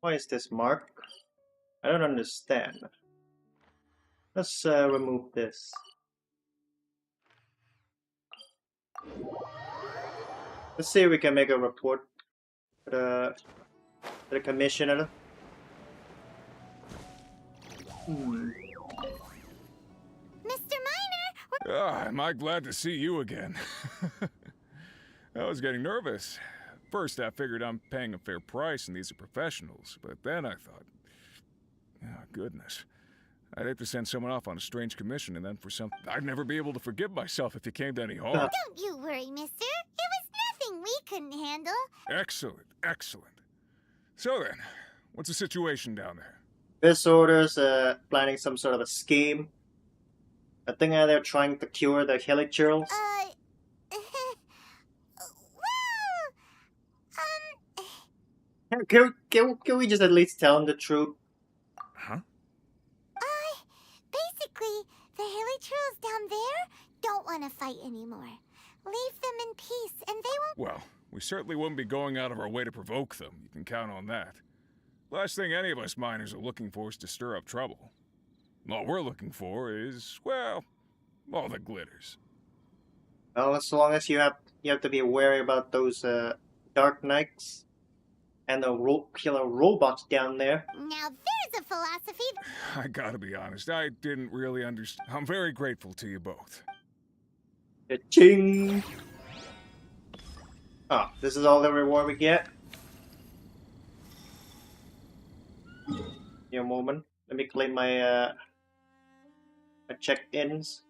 Why is this marked? I don't understand. Let's remove this. Let's see if we can make a report to the commissioner. Mr. Miner! Am I glad to see you again? I was getting nervous. First, I figured I'm paying a fair price and these are professionals, but then I thought, oh, goodness. I'd hate to send someone off on a strange commission and then for some... I'd never be able to forgive myself if it came to any harm. Don't you worry, mister. It was nothing we couldn't handle. Excellent, excellent. So then, what's the situation down there? This order's planning some sort of a scheme. I think they're trying to cure the hilichurls. Can we just at least tell them the truth? Huh? Basically, the hilichurls down there don't want to fight anymore. Leave them in peace, and they won't... Well, we certainly wouldn't be going out of our way to provoke them. You can count on that. Last thing any of us miners are looking for is to stir up trouble. All we're looking for is, well, all the glitters. Well, as long as you have you have to be wary about those Dark Knights and the killer robots down there. Now there's a philosophy. I gotta be honest, I didn't really understand. I'm very grateful to you both. Ching! Oh, this is all the reward we get? Give me a moment. Let me claim my check-ins.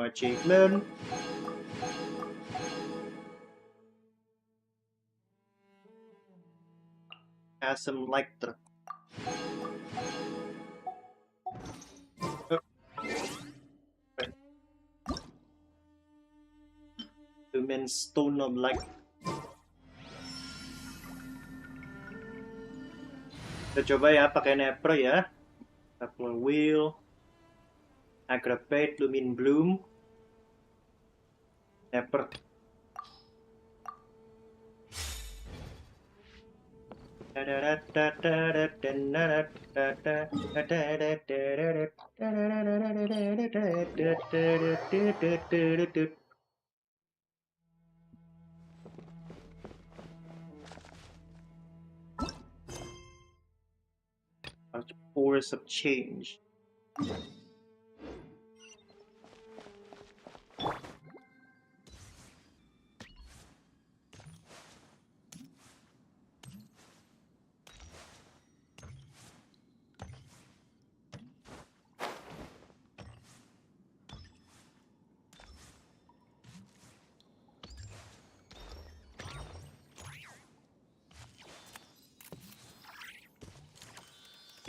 Achievement. Has some lighter. Human stone of light. Kita coba ya pakai Nepro ya. Apple Wheel, Aggravate, Lumin Bloom, Nepro. Force of change.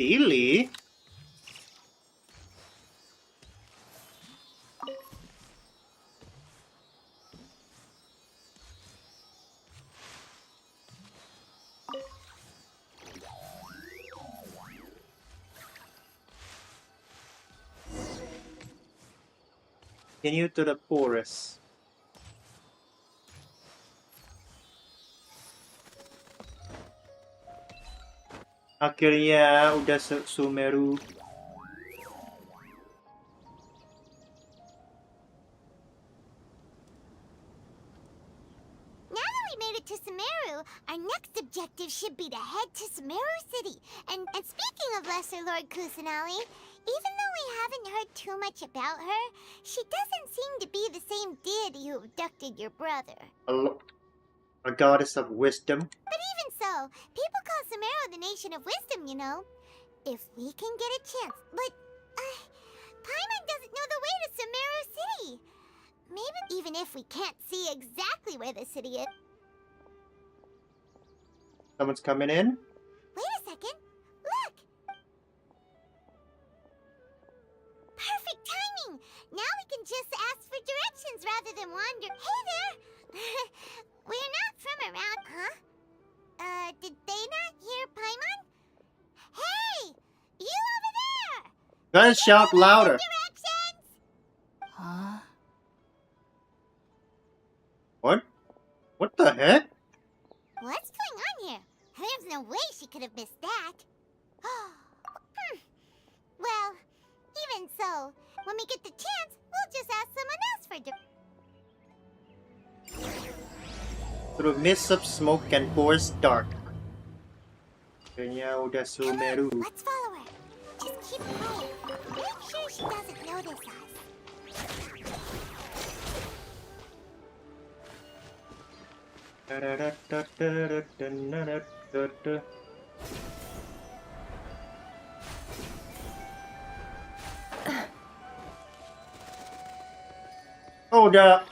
Really? Continue to the forest. Akhirnya udah Sumeru. Now that we made it to Sumeru, our next objective should be to head to Sumeru City. And speaking of Lesser Lord Kusanali, even though we haven't heard too much about her, she doesn't seem to be the same deity who abducted your brother. A goddess of wisdom. But even so, people call Sumeru the nation of wisdom, you know. If we can get a chance, but Paimon doesn't know the way to Sumeru City. Maybe even if we can't see exactly where the city is. Someone's coming in. Wait a second. Look. Perfect timing. Now we can just ask for directions rather than wander. Hey there. We're not from around, huh? Did they not hear Paimon? Hey! You over there! Guys, shout louder. Directions! Huh? What? What the heck? What's going on here? There's no way she could have missed that. Well, even so, when we get the chance, we'll just ask someone else for Through mists of smoke and forest dark. Akhirnya udah Sumeru. Let's follow her. Just keep quiet. Make sure she doesn't notice us. Oh, udah.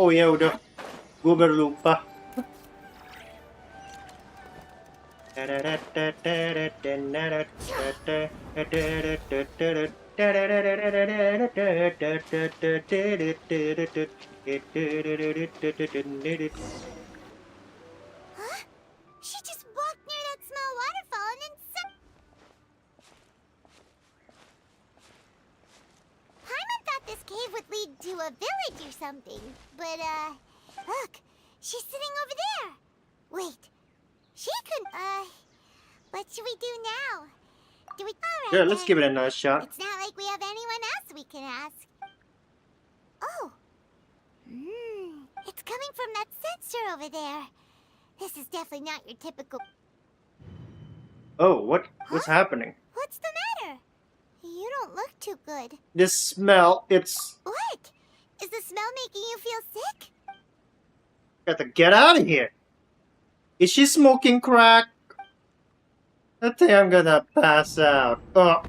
Oh ya udah. Gue baru lupa. Huh? She just walked near that small waterfall and then Paimon thought this cave would lead to a village or something. But, look, she's sitting over there. Wait, she could, what should we do now? Do we, alright Sure, let's give it a nice shot. It's not like we have anyone else we can ask. Oh. It's coming from that sensor over there. This is definitely not your typical... Oh, what's happening? What's the matter? You don't look too good. This smell, it's... What? Is the smell making you feel sick? Got to get out of here. Is she smoking crack? I think I'm gonna pass out. Oh.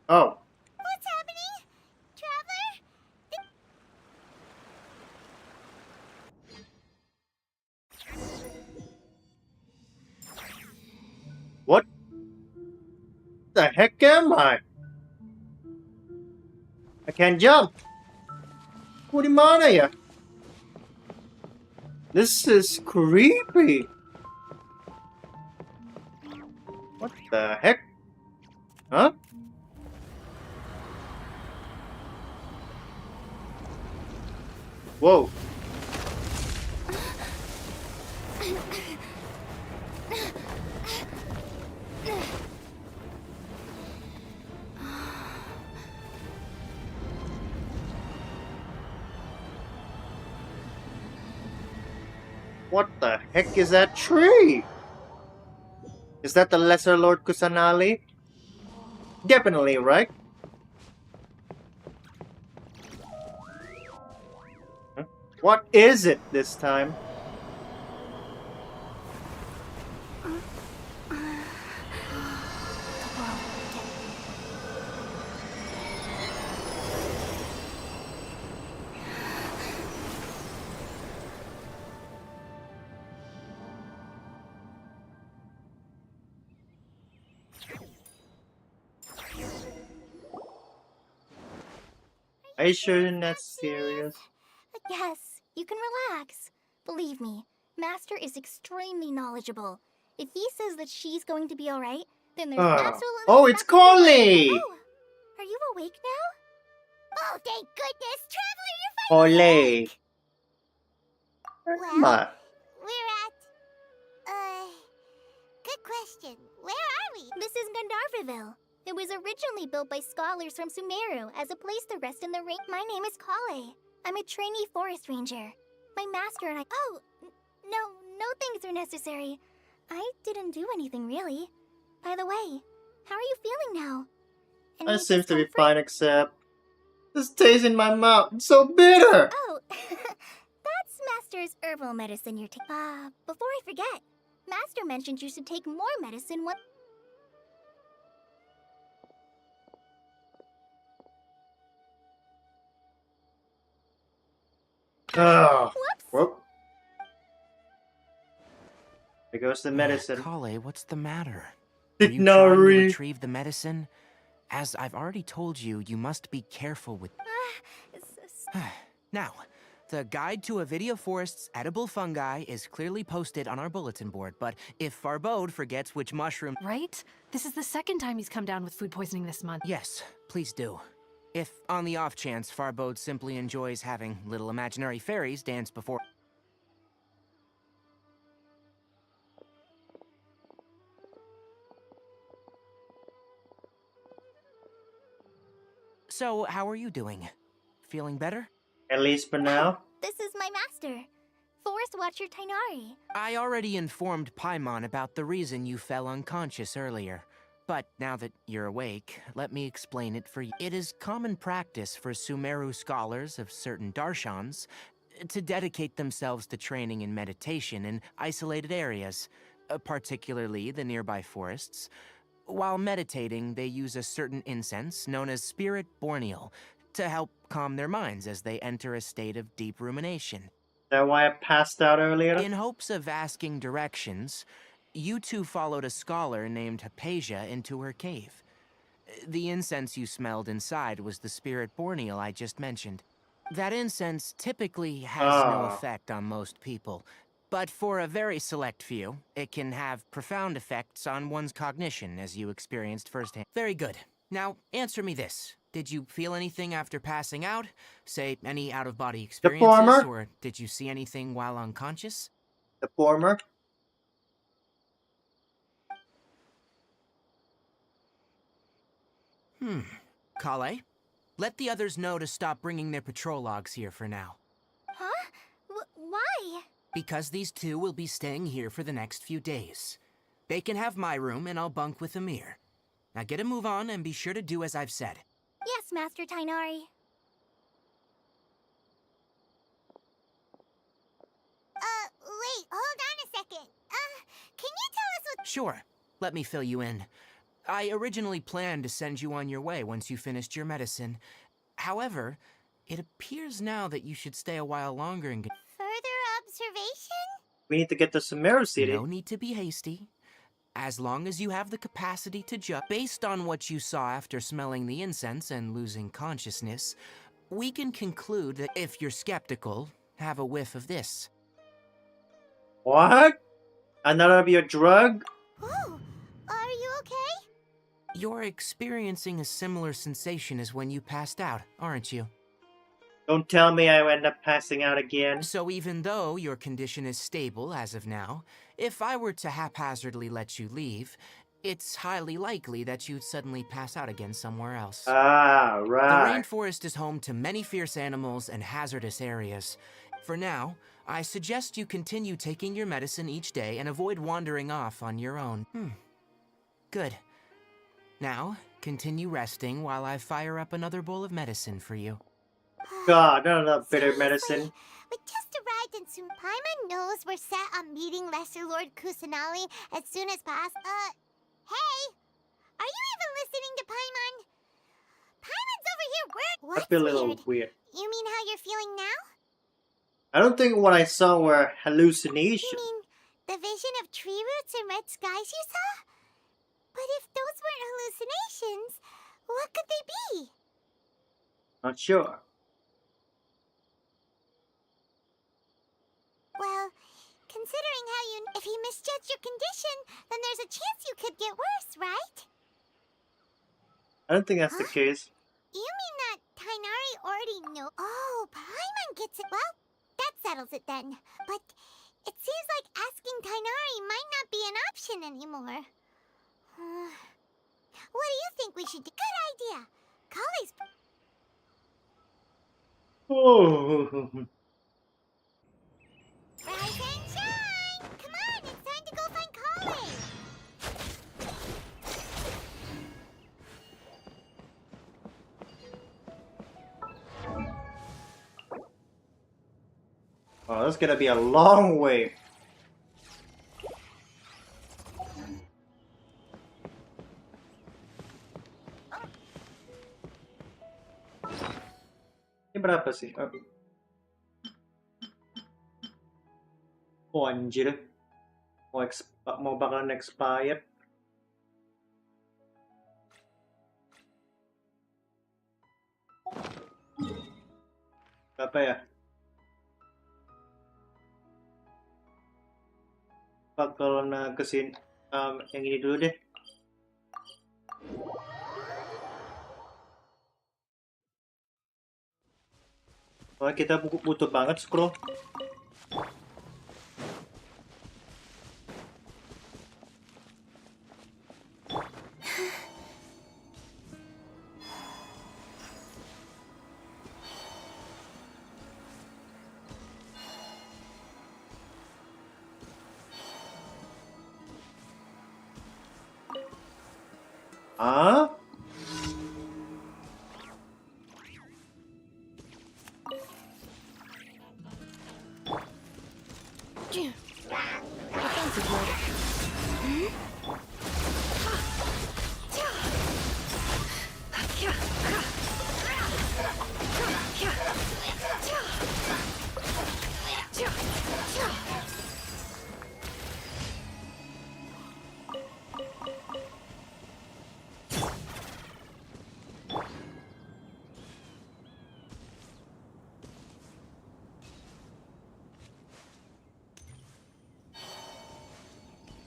Oh. What's happening? Traveler? What the heck am I? I can't jump. What the matter here? This is creepy. What the heck? Huh? Whoa. What the heck is that tree? Is that the Lesser Lord Kusanali? Definitely, right? Huh? What is it this time? Are you sure you're not serious? Yes, you can relax. Believe me, Master is extremely knowledgeable. If he says that she's going to be alright, then there's absolutely Oh, it's nothing to worry. Coley! Oh, are you awake now? Oh, thank goodness! Traveler, you're finally Ole. awake! Well, we're at, good question. Where are we? This is Gandharvaville. It was originally built by scholars from Sumeru as a place to rest in the rain. My name is Kale. I'm a trainee forest ranger. My master and I... Oh, no things are necessary. I didn't do anything, really. By the way, how are you feeling now? I seem to be fine, except this taste in my mouth. It's so bitter. Oh, that's Master's herbal medicine you're taking. Before I forget, Master mentioned you should take more medicine when... Oh. Whoops! Whoop. There goes the medicine. Kale, what's the matter? Are you trying to Nari. retrieve the medicine? As I've already told you, you must be careful with... Now, the guide to Avidia Forest's edible fungi is clearly posted on our bulletin board, but if Farbode forgets which mushroom... Right? This is the second time he's come down with food poisoning this month. Yes, please do. If, on the off chance, Farbode simply enjoys having little imaginary fairies dance before... So, how are you doing? Feeling better? At least for now. This is my master, Forest Watcher Tainari. I already informed Paimon about the reason you fell unconscious earlier. But now that you're awake, let me explain it for you. It is common practice for Sumeru scholars of certain darshans to dedicate themselves to training in meditation in isolated areas, particularly the nearby forests. While meditating, they use a certain incense known as Spirit Borneal to help calm their minds as they enter a state of deep rumination. Is that why I passed out earlier? In hopes of asking directions, you two followed a scholar named Hypatia into her cave. The incense you smelled inside was the Spirit Borneal I just mentioned. That incense typically has no effect on most people, but for a very select few, it can have profound effects on one's cognition, as you experienced firsthand. Very good. Now, answer me this. Did you feel anything after passing out? Say, any out-of-body The experiences? former. Or did you see anything while unconscious? The former. Kale, let the others know to stop bringing their patrol logs here for now. Huh? Why? Because these two will be staying here for the next few days. They can have my room and I'll bunk with Amir. Now get a move on and be sure to do as I've said. Yes, Master Tainari. Wait, hold on a second. Can you tell us what— Sure, let me fill you in. I originally planned to send you on your way once you finished your medicine. However, it appears now that you should stay a while longer and get— Further observation? We need to get to Sumeru City. No need to be hasty. As long as you have the capacity to judge, based on what you saw after smelling the incense and losing consciousness, we can conclude that if you're skeptical, have a whiff of this. What? Another of your drug? Whoa, are you okay? You're experiencing a similar sensation as when you passed out, aren't you? Don't tell me I end up passing out again. So even though your condition is stable as of now, if I were to haphazardly let you leave, it's highly likely that you'd suddenly pass out again somewhere else. Ah, The right. rainforest is home to many fierce animals and hazardous areas. For now, I suggest you continue taking your medicine each day and avoid wandering off on your own. Good. Now, continue resting while I fire up another bowl of medicine for you. God, not enough bitter medicine. We just arrived and soon Paimon knows we're set on meeting Lesser Lord Kusanali as soon as possible. Hey! Are you even listening to Paimon? Paimon's over here. I What's feel a little weird? weird. You mean how you're feeling now? I don't think what I saw were hallucinations. You mean the vision of tree roots and red skies you saw? But if those weren't hallucinations, what could they be? Not sure. Well, considering how if he misjudged your condition, then there's a chance you could get worse, right? I don't think that's the case. You mean that Tainari already know? Oh, Paimon gets it. Well, that settles it then. But it seems like asking Tainari might not be an option anymore. What do you think we should do? Good idea. Kale's... Oh. Rise and shine! Come on, it's time to go find Kale! Oh, that's gonna be a long way. Ini berapa sih? Oh anjir. Mau bakalan expired. Berapa ya? Bakalan kesini. Yang ini dulu deh. Soalnya kita butuh banget scroll. Ah?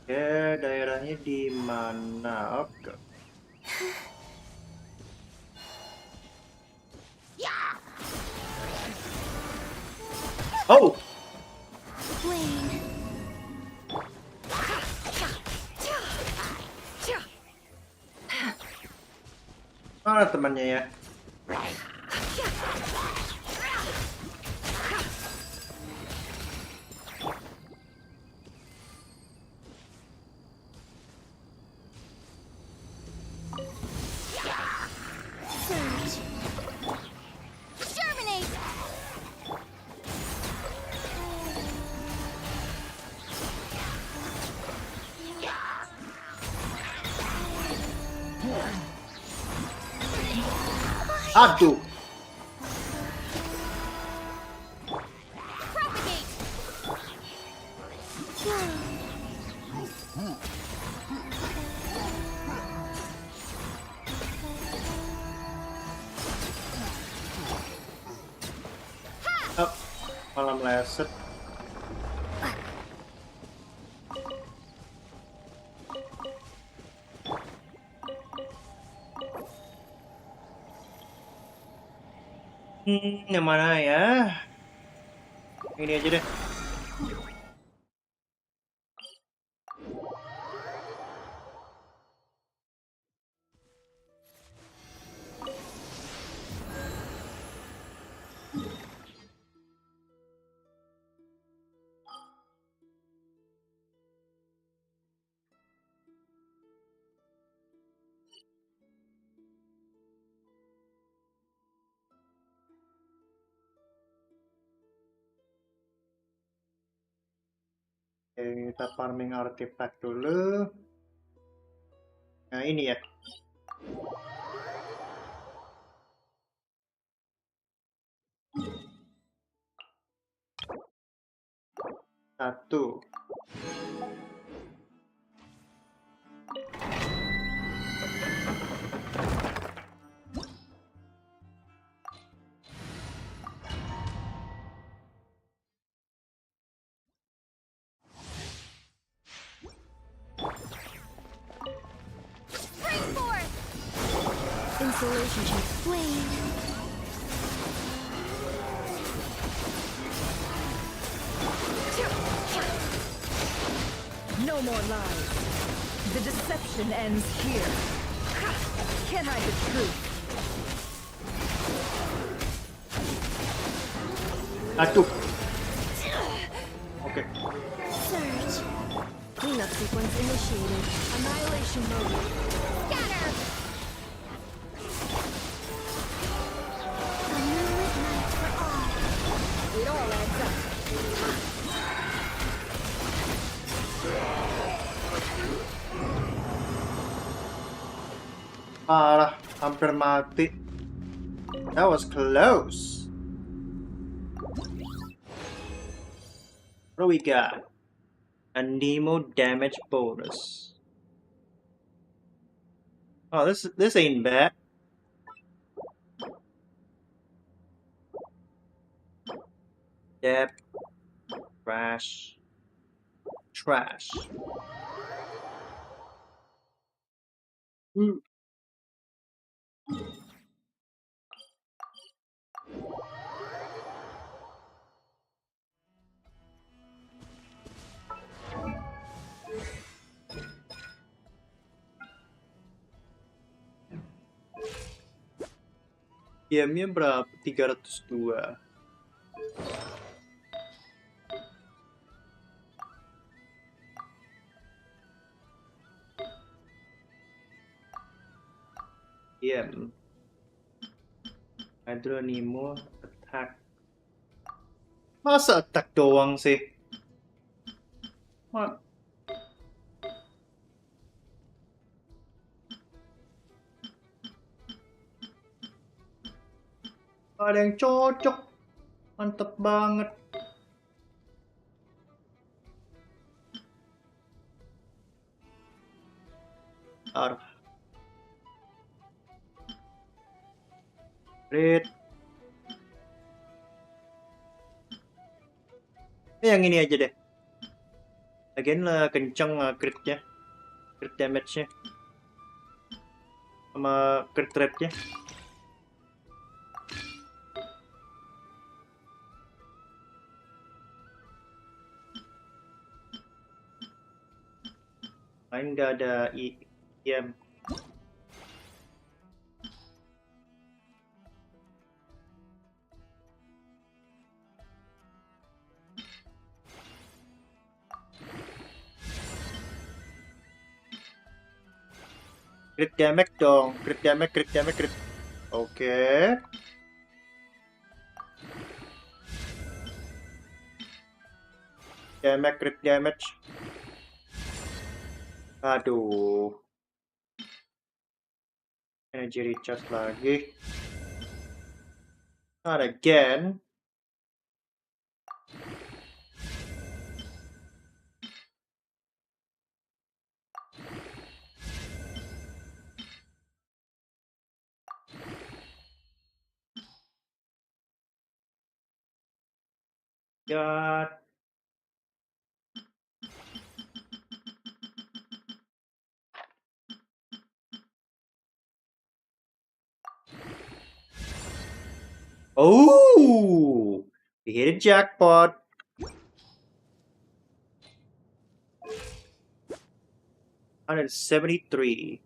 Ya, daerahnya di mana? Oke. Oh, Wayne. mana temannya ya? Surge. Germinate. Aduh. Propagate. Oh, malah meleset. Yang mana ya? Ini aja deh. Oke, kita farming artifact dulu. Nah, ini ya. Satu. Spring forth. Insulation check. Wayne. No more lies. The deception ends here. Can't hide the truth. Aduh. Oke. Surge. Cleanup sequence initiated. Annihilation mode. Scatter. A moonlit night for all. It all adds up. Parah, hampir mati. That was close. What do we got? A Nemo damage bonus. Oh, this ain't bad. Yep. Trash. Trash. Hmm. Diamnya berapa? 302. Diam. Hydronimo attack. Masa attack doang sih? What? Ada yang cocok. Mantep banget. Ar. Crit. Yang ini aja deh. Lagian lah kenceng lah critnya. Crit damage-nya. Sama crit rate-nya. Lain nggak ada IM. Crit damage dong, crit damage, crit damage, crit. Oke. Damage, crit damage. Aduh. Energy recharge lagi. Not again. God. Oh, we hit a jackpot. 173.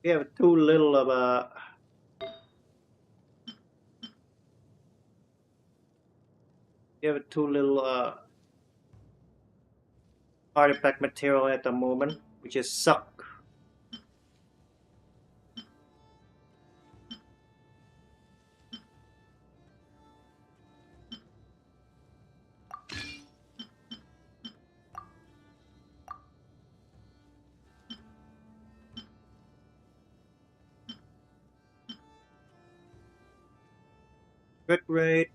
We have too little of a. We have too little artifact material at the moment, which is suck. Crit rate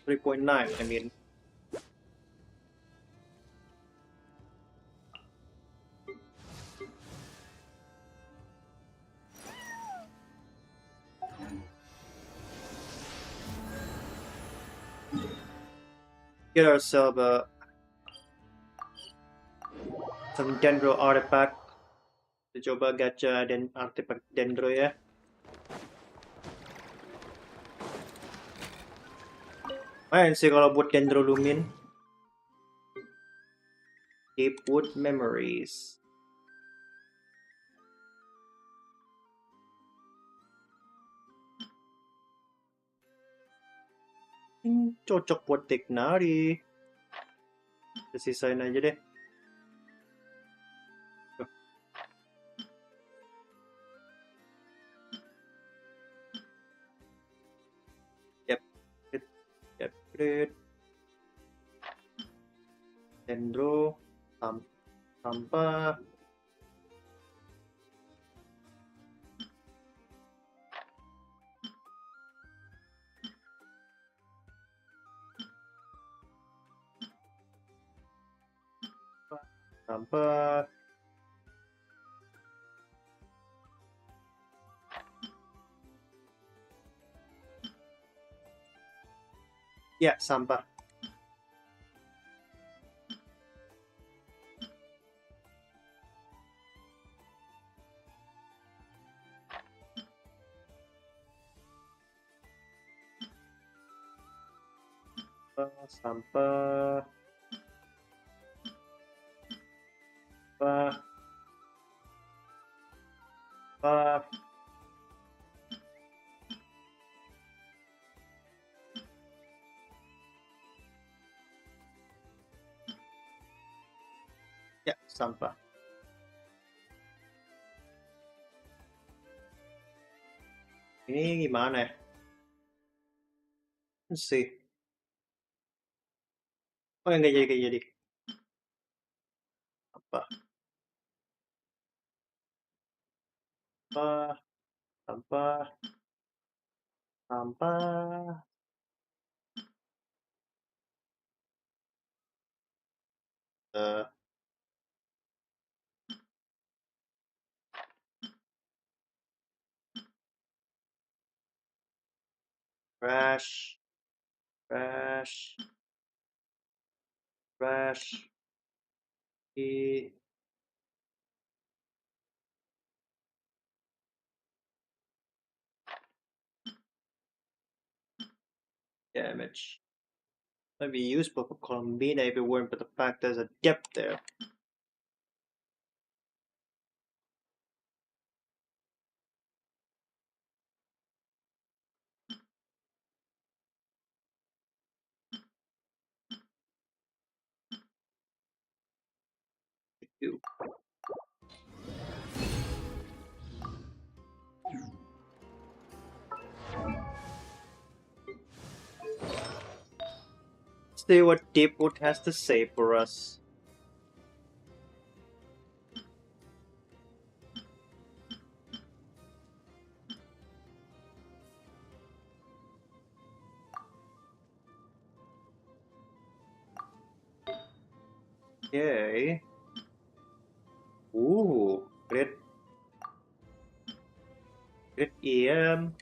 3.9. I mean. Get ourselves some dendro artifact. Kita coba gacha dan artifact dendro ya. Main sih kalau buat dendro lumin. Deepwood memories. Cocok buat Tignari. Sisain aja deh. Yep. Yep. Dendro. Sampah. Sampah. Ya, sampah. Sampah. Sampah. Sampah. Ya, sampah. Ini gimana ya? Let's see. Oh, nggak jadi. Sampah. Sampah. Sampah. Sampah. Uh, trash. Trash. Trash. damage. Might be useful for columbina if it weren't for the fact there's a depth there. See what Deepwood has to say for us. Okay. Ooh, great EM.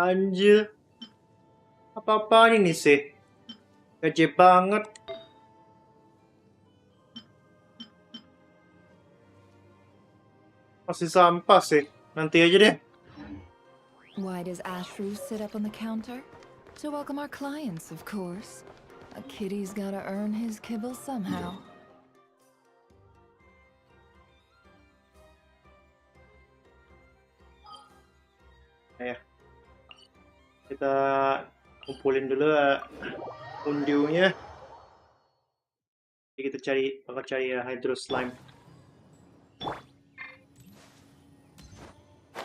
Anjir, apa-apaan ini sih? Gaje banget. Masih sampah sih. Nanti aja deh. Why does Ashru sit up on the counter? To welcome our clients, of course. A kitty's gotta earn his kibble somehow. Ya. Kita kumpulin dulu undiunya. Jadi kita bakal cari hydro slime.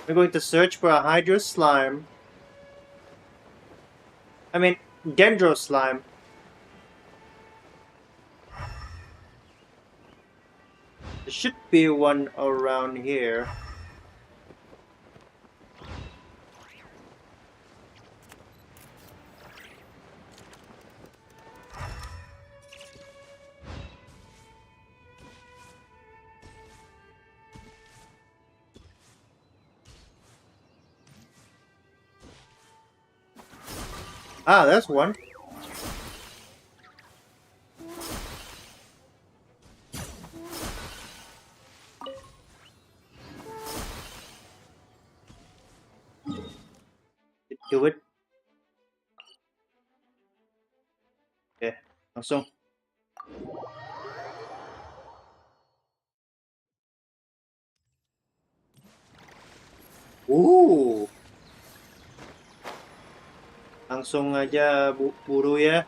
We're going to search for a hydro slime. I mean, dendro slime. There should be one around here. Ah, there's one. Do it. Okay, langsung. Langsung aja buru ya.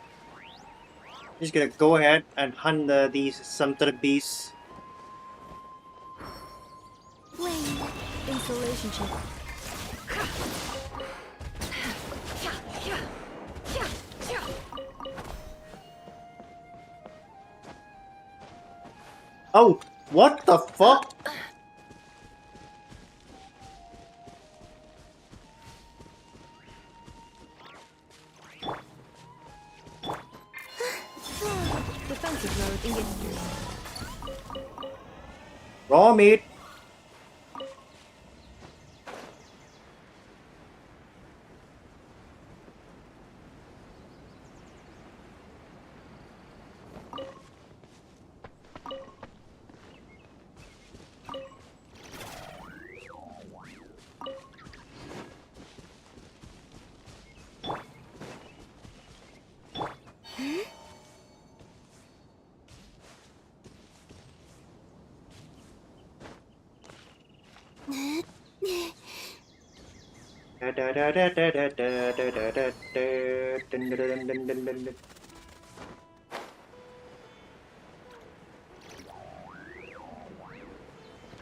Just gonna go ahead and hunt these sumpter beasts. Insulation check. Oh, what the fuck? Defensive mode engaged. Raw meat.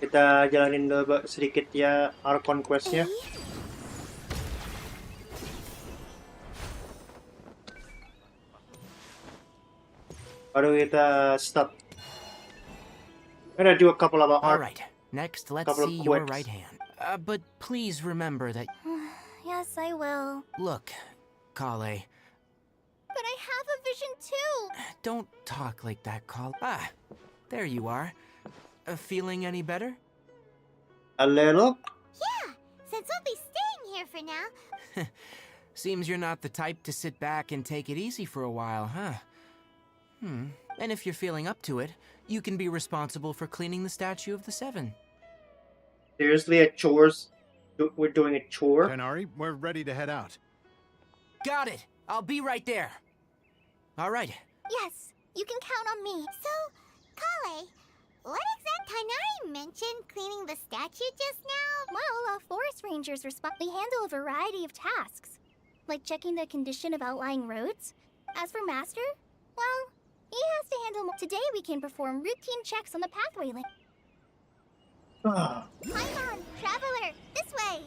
Kita jalanin dulu sedikit ya Archon quest-nya. Baru kita stop. I'm gonna do a couple of All right, next let's see your right hand. But please remember that... Yes, I will. Look, Kale. But I have a vision too! Don't talk like that, Kale. Ah, there you are. Feeling any better? A little? Yeah, since we'll be staying for now. Seems you're not the type to sit back and take it easy for a while, huh? And if you're feeling up to it, you can be responsible for cleaning the statue of the Seven. Seriously, a chores? We're doing a chore? Tenari, we're ready to head out. Got it! I'll be right there. All right. Yes, you can count on me. So, Kale, what exact Tainari mentioned cleaning the statue just now? Well, forest rangers they handle a variety of tasks, like checking the condition of outlying roads. As for Master, well, he has to handle more. Today we can perform routine checks on the pathway link. Paimon, Traveler, this way!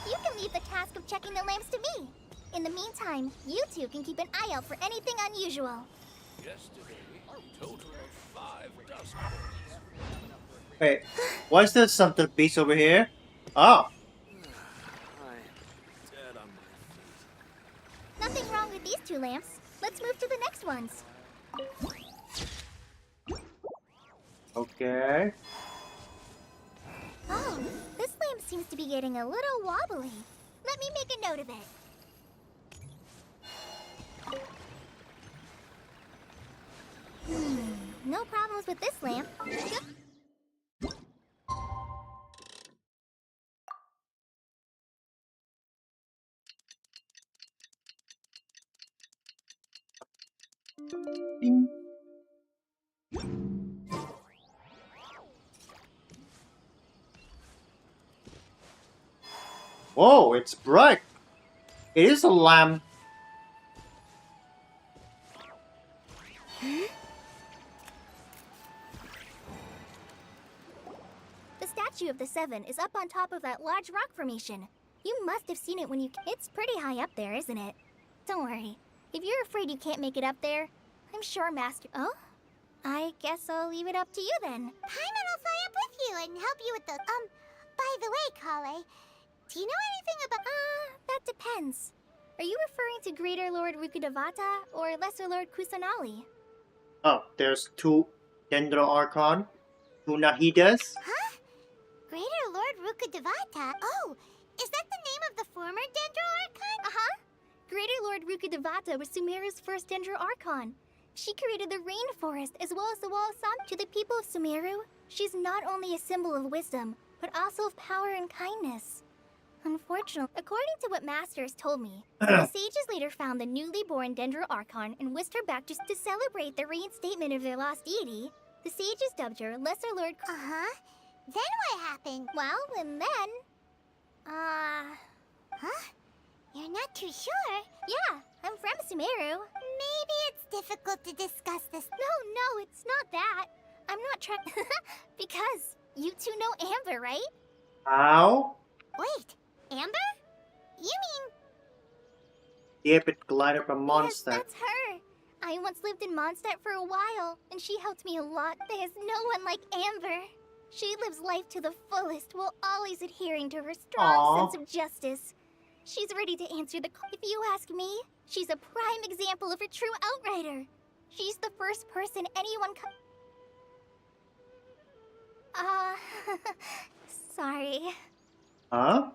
You can leave the task of checking the lamps to me. In the meantime, you two can keep an eye out for anything unusual. Yesterday, a total of 5 dust Wait, why is there something piece over here? Oh. Nothing wrong with these 2 lamps. Let's move to the next ones. Okay. Oh, this lamp seems to be getting a little wobbly. Let me make a note of it. No problems with this lamp. Ding. Whoa, it's bright. It is a lamp. The statue of the Seven is up on top of that large rock formation. You must have seen it when you... It's pretty high up there, isn't it? Don't worry. If you're afraid you can't make it up there, I'm sure Master... Oh? I guess I'll leave it up to you then. Paimon will fly up with you and help you with the... by the way, Kale, do you know anything about... that depends. Are you referring to Greater Lord Rukudavata or Lesser Lord Kusanali? Oh, there's 2 Dendro Archon, 2 Nahidas. Huh? Greater Lord Rukudavata? Oh, is that the name of the former Dendro Archon? Uh-huh. Greater Lord Rukudavata was Sumeru's first Dendro Archon. She created the rainforest as well as the Wall of Sam. To the people of Sumeru, she's not only a symbol of wisdom, but also of power and kindness. Unfortunately, according to what Master has told me, the sages later found the newly born Dendro Archon and whisked her back to celebrate the reinstatement of their lost deity. The sages dubbed her Lesser Lord... Uh-huh. Then what happened? Well, and then... Huh? You're not too sure? Yeah, I'm from Sumeru. Maybe it's difficult to discuss this. No, it's not that. I'm not trying... Because you two know Amber, right? How? Wait, Amber? You mean... The epic glider from Mondstadt. Yes, that's her. I once lived in Mondstadt for a while, and she helped me a lot. There's no one like Amber. She lives life to the fullest while always adhering to her strong sense of justice. She's ready to answer the call. If you ask me, she's a prime example of a true outrider. She's the first person anyone sorry. Huh?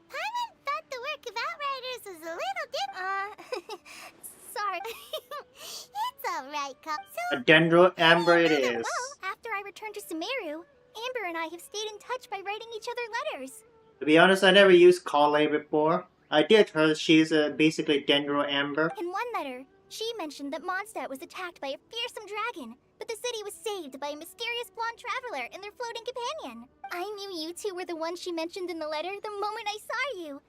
Paimon thought the work of Outriders was a little different. Sorry. It's alright, Cop. So... A Dendro Amber it is. Well, after I returned to Sumeru, Amber and I have stayed in touch by writing each other letters. To be honest, I never used Kale before. I did her. She's basically Dendro Amber. In one letter, she mentioned that Mondstadt was attacked by a fearsome dragon, but the city was saved by a mysterious blonde traveler and their floating companion. I knew you two were the ones she mentioned in the letter the moment I saw you.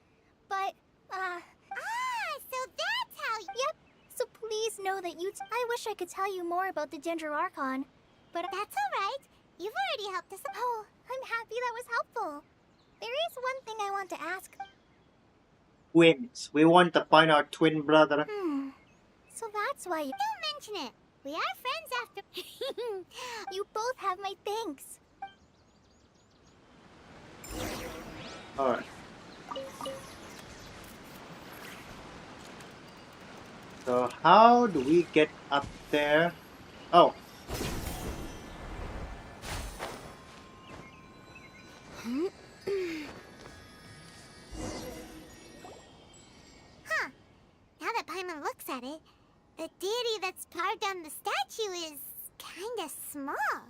But, so that's how... Yep. So please know that I wish I could tell you more about the Dendro Archon, but... That's alright. You've already helped us... Oh, I'm happy that was helpful. There is one thing I want to ask. Twins. We want to find our twin brother. So that's why you... Don't mention it. We are friends after... You both have my thanks. Alright. So how do we get up there? Oh. at it, the deity that's carved on the statue is kinda small.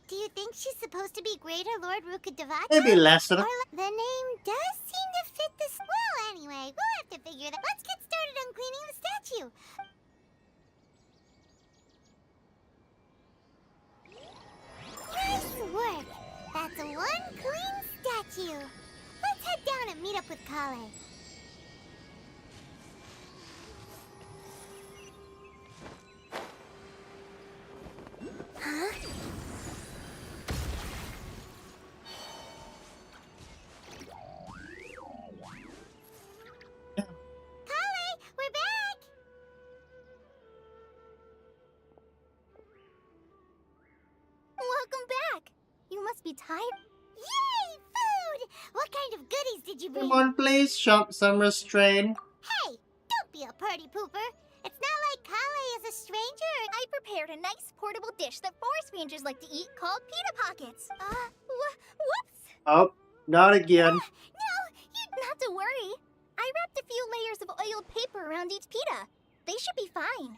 Do you think she's supposed to be Greater Lord Rukadevata? Maybe lesser. The name does seem to fit this. Well, anyway, we'll have to figure that. Let's get started on cleaning the statue. Nice work. That's one clean statue. Let's head down and meet up with Kale. Huh? Kale, we're back! Welcome back. You must be tired. Yay, food! What kind of goodies did you bring? Come on, please, show some restraint. Hey, don't be a party pooper. It's not like Kale is a stranger. I prepared a nice portable dish that forest rangers like to eat called pita pockets. Whoops. Oh, not again. No, not to worry. I wrapped a few layers of oiled paper around each pita. They should be fine.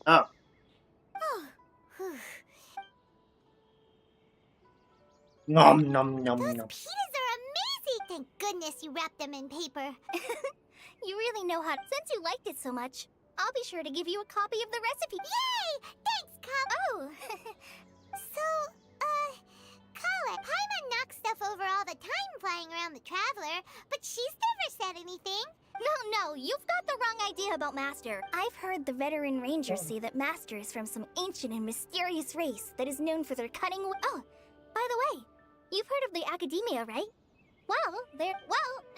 Oh. Nom nom nom Those nom. pitas are amazing. Thank goodness you wrapped them in paper. You really know how. Since you liked it so much, I'll be sure to give you a copy of the recipe. Yay! Thanks, Kale. Oh. So, Kale, Paimon knocks stuff over all the time flying around the Traveler, but she's never said anything. No, you've got the wrong idea about Master. I've heard the veteran rangers say that Master is from some ancient and mysterious race that is known for their cunning. Oh, by the way, you've heard of the Academia, right?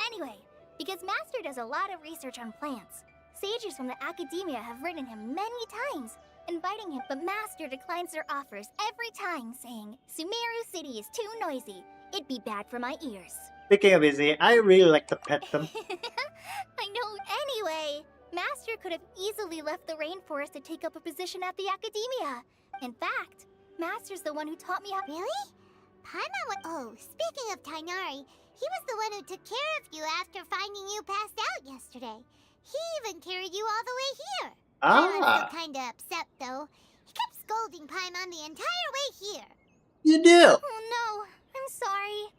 Anyway, because Master does a lot of research on plants, sages from the Academia have written him many times, inviting him, but Master declines their offers every time, saying, Sumeru City is too noisy. It'd be bad for my ears. Speaking of easy, I really like to pet them. I know. Anyway, Master could have easily left the rainforest to take up a position at the Academia. In fact, Master's the one who taught me how. Really? Paimon went. Oh, speaking of Tainari, he was the one who took care of you after finding you passed out yesterday. He even carried you all the way here. Paimon's still kinda upset, though. He kept scolding Paimon the entire way here. You do? Oh no, I'm sorry.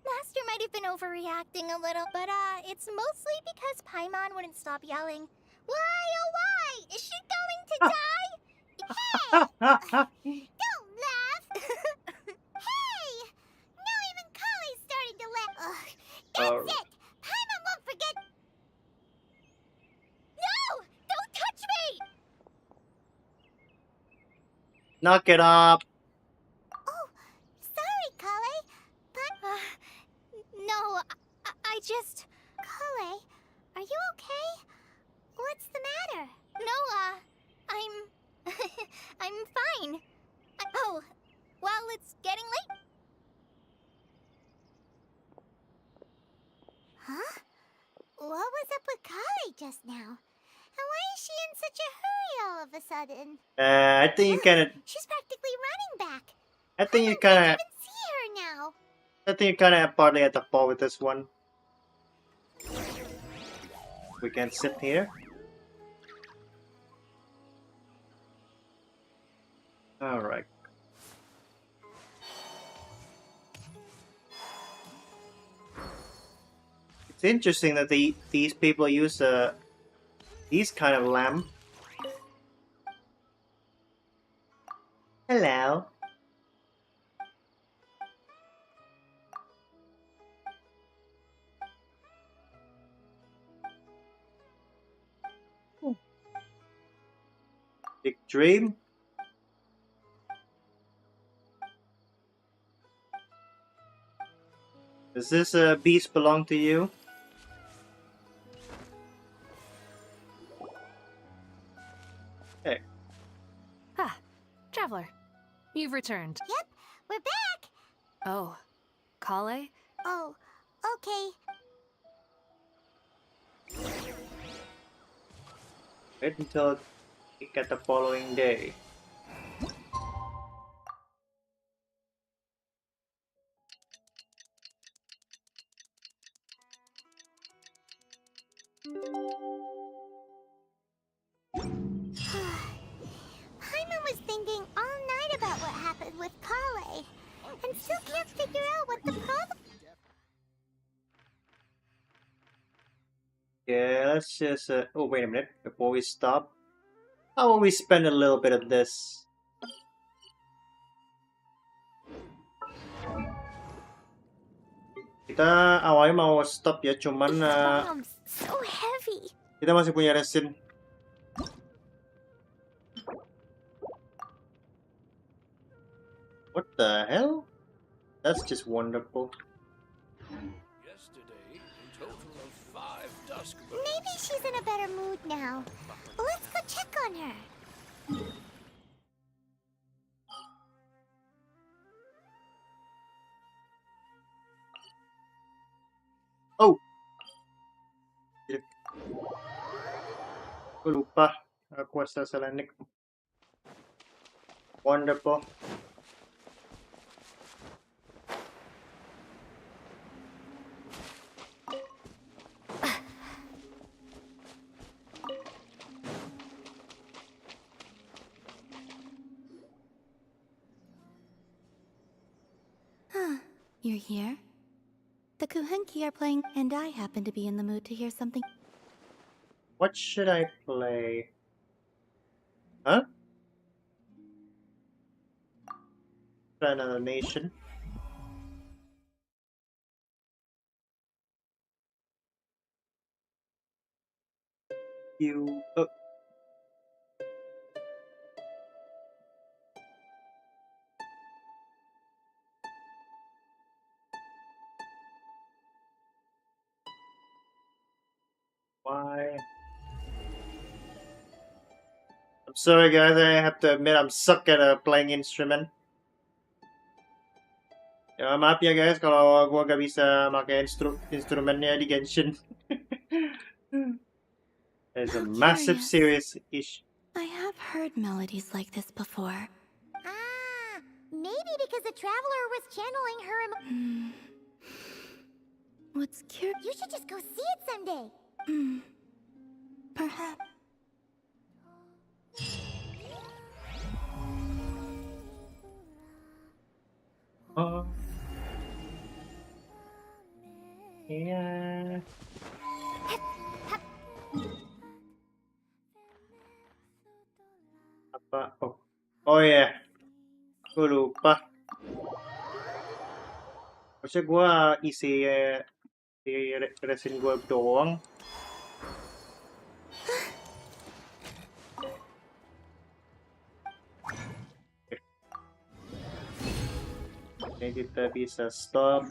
Master might have been overreacting a little, but it's mostly because Paimon wouldn't stop yelling. Why, oh why? Is she going to die? Hey! Don't laugh! Hey! Now even Kale's starting to laugh. That's it! Paimon won't forget. No! Don't touch me! Knock it up. Oh, sorry, Kale. But no, I just. Kale, are you okay? What's the matter? No, I'm fine. Oh, well, it's getting late. Huh? What was up with Kale just now? And why is she in such a hurry all of a sudden? I think you kinda. She's practically running back. I think you I can't kinda. even see her now. I think you kinda partly at the fault with this one. We can sit here. Alright. It's interesting that these people use these kind of lamp. Hello. Big dream. Does this beast belong to you? Hey. Ah, Traveler. You've returned. Yep, we're back. Oh, Kale? Oh, okay. Wait until you get the following day. was thinking all night about what happened with Kale, and still can't figure out what the problem. Yeah, let's just. Oh, wait a minute. Before we stop, how about we spend a little bit of this? Kita awalnya mau stop ya, cuman Bombs, so heavy. kita masih punya resin. What the hell? That's just wonderful. Yesterday, a total of 5 dusk. Maybe she's in a better mood now. Let's go check on her. Oh! Aku lupa. Aku asal-asalanik. Wonderful. You're here? The Kuhenki are playing, and I happen to be in the mood to hear something. What should I play? Huh? Try another nation. You. Oh. Why? I'm sorry guys, I have to admit I'm suck at playing instrument. Ya maaf ya guys kalau gua gak bisa pakai instrumennya di Genshin. It's a massive serious issue. I have heard melodies like this before. Ah, maybe because the traveler was channeling her. What's curious? You should just go see it someday. Perhaps. Oh. Yeah. Apa? Oh. Oh ya. Yeah. Gue lupa. Harusnya gue isi resin gue doang. Ini kita bisa stop.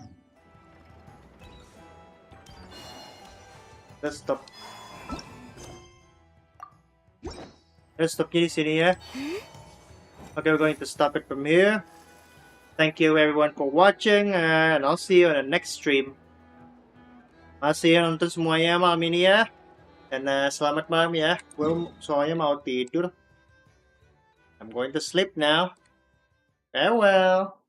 Let's stop. Let's stop di sini ya. Okay, we're going to stop it from here. Thank you everyone for watching, and I'll see you on the next stream. Masih ya nonton semuanya malam ini ya. Dan selamat malam ya. Gue soalnya mau tidur. I'm going to sleep now. Farewell.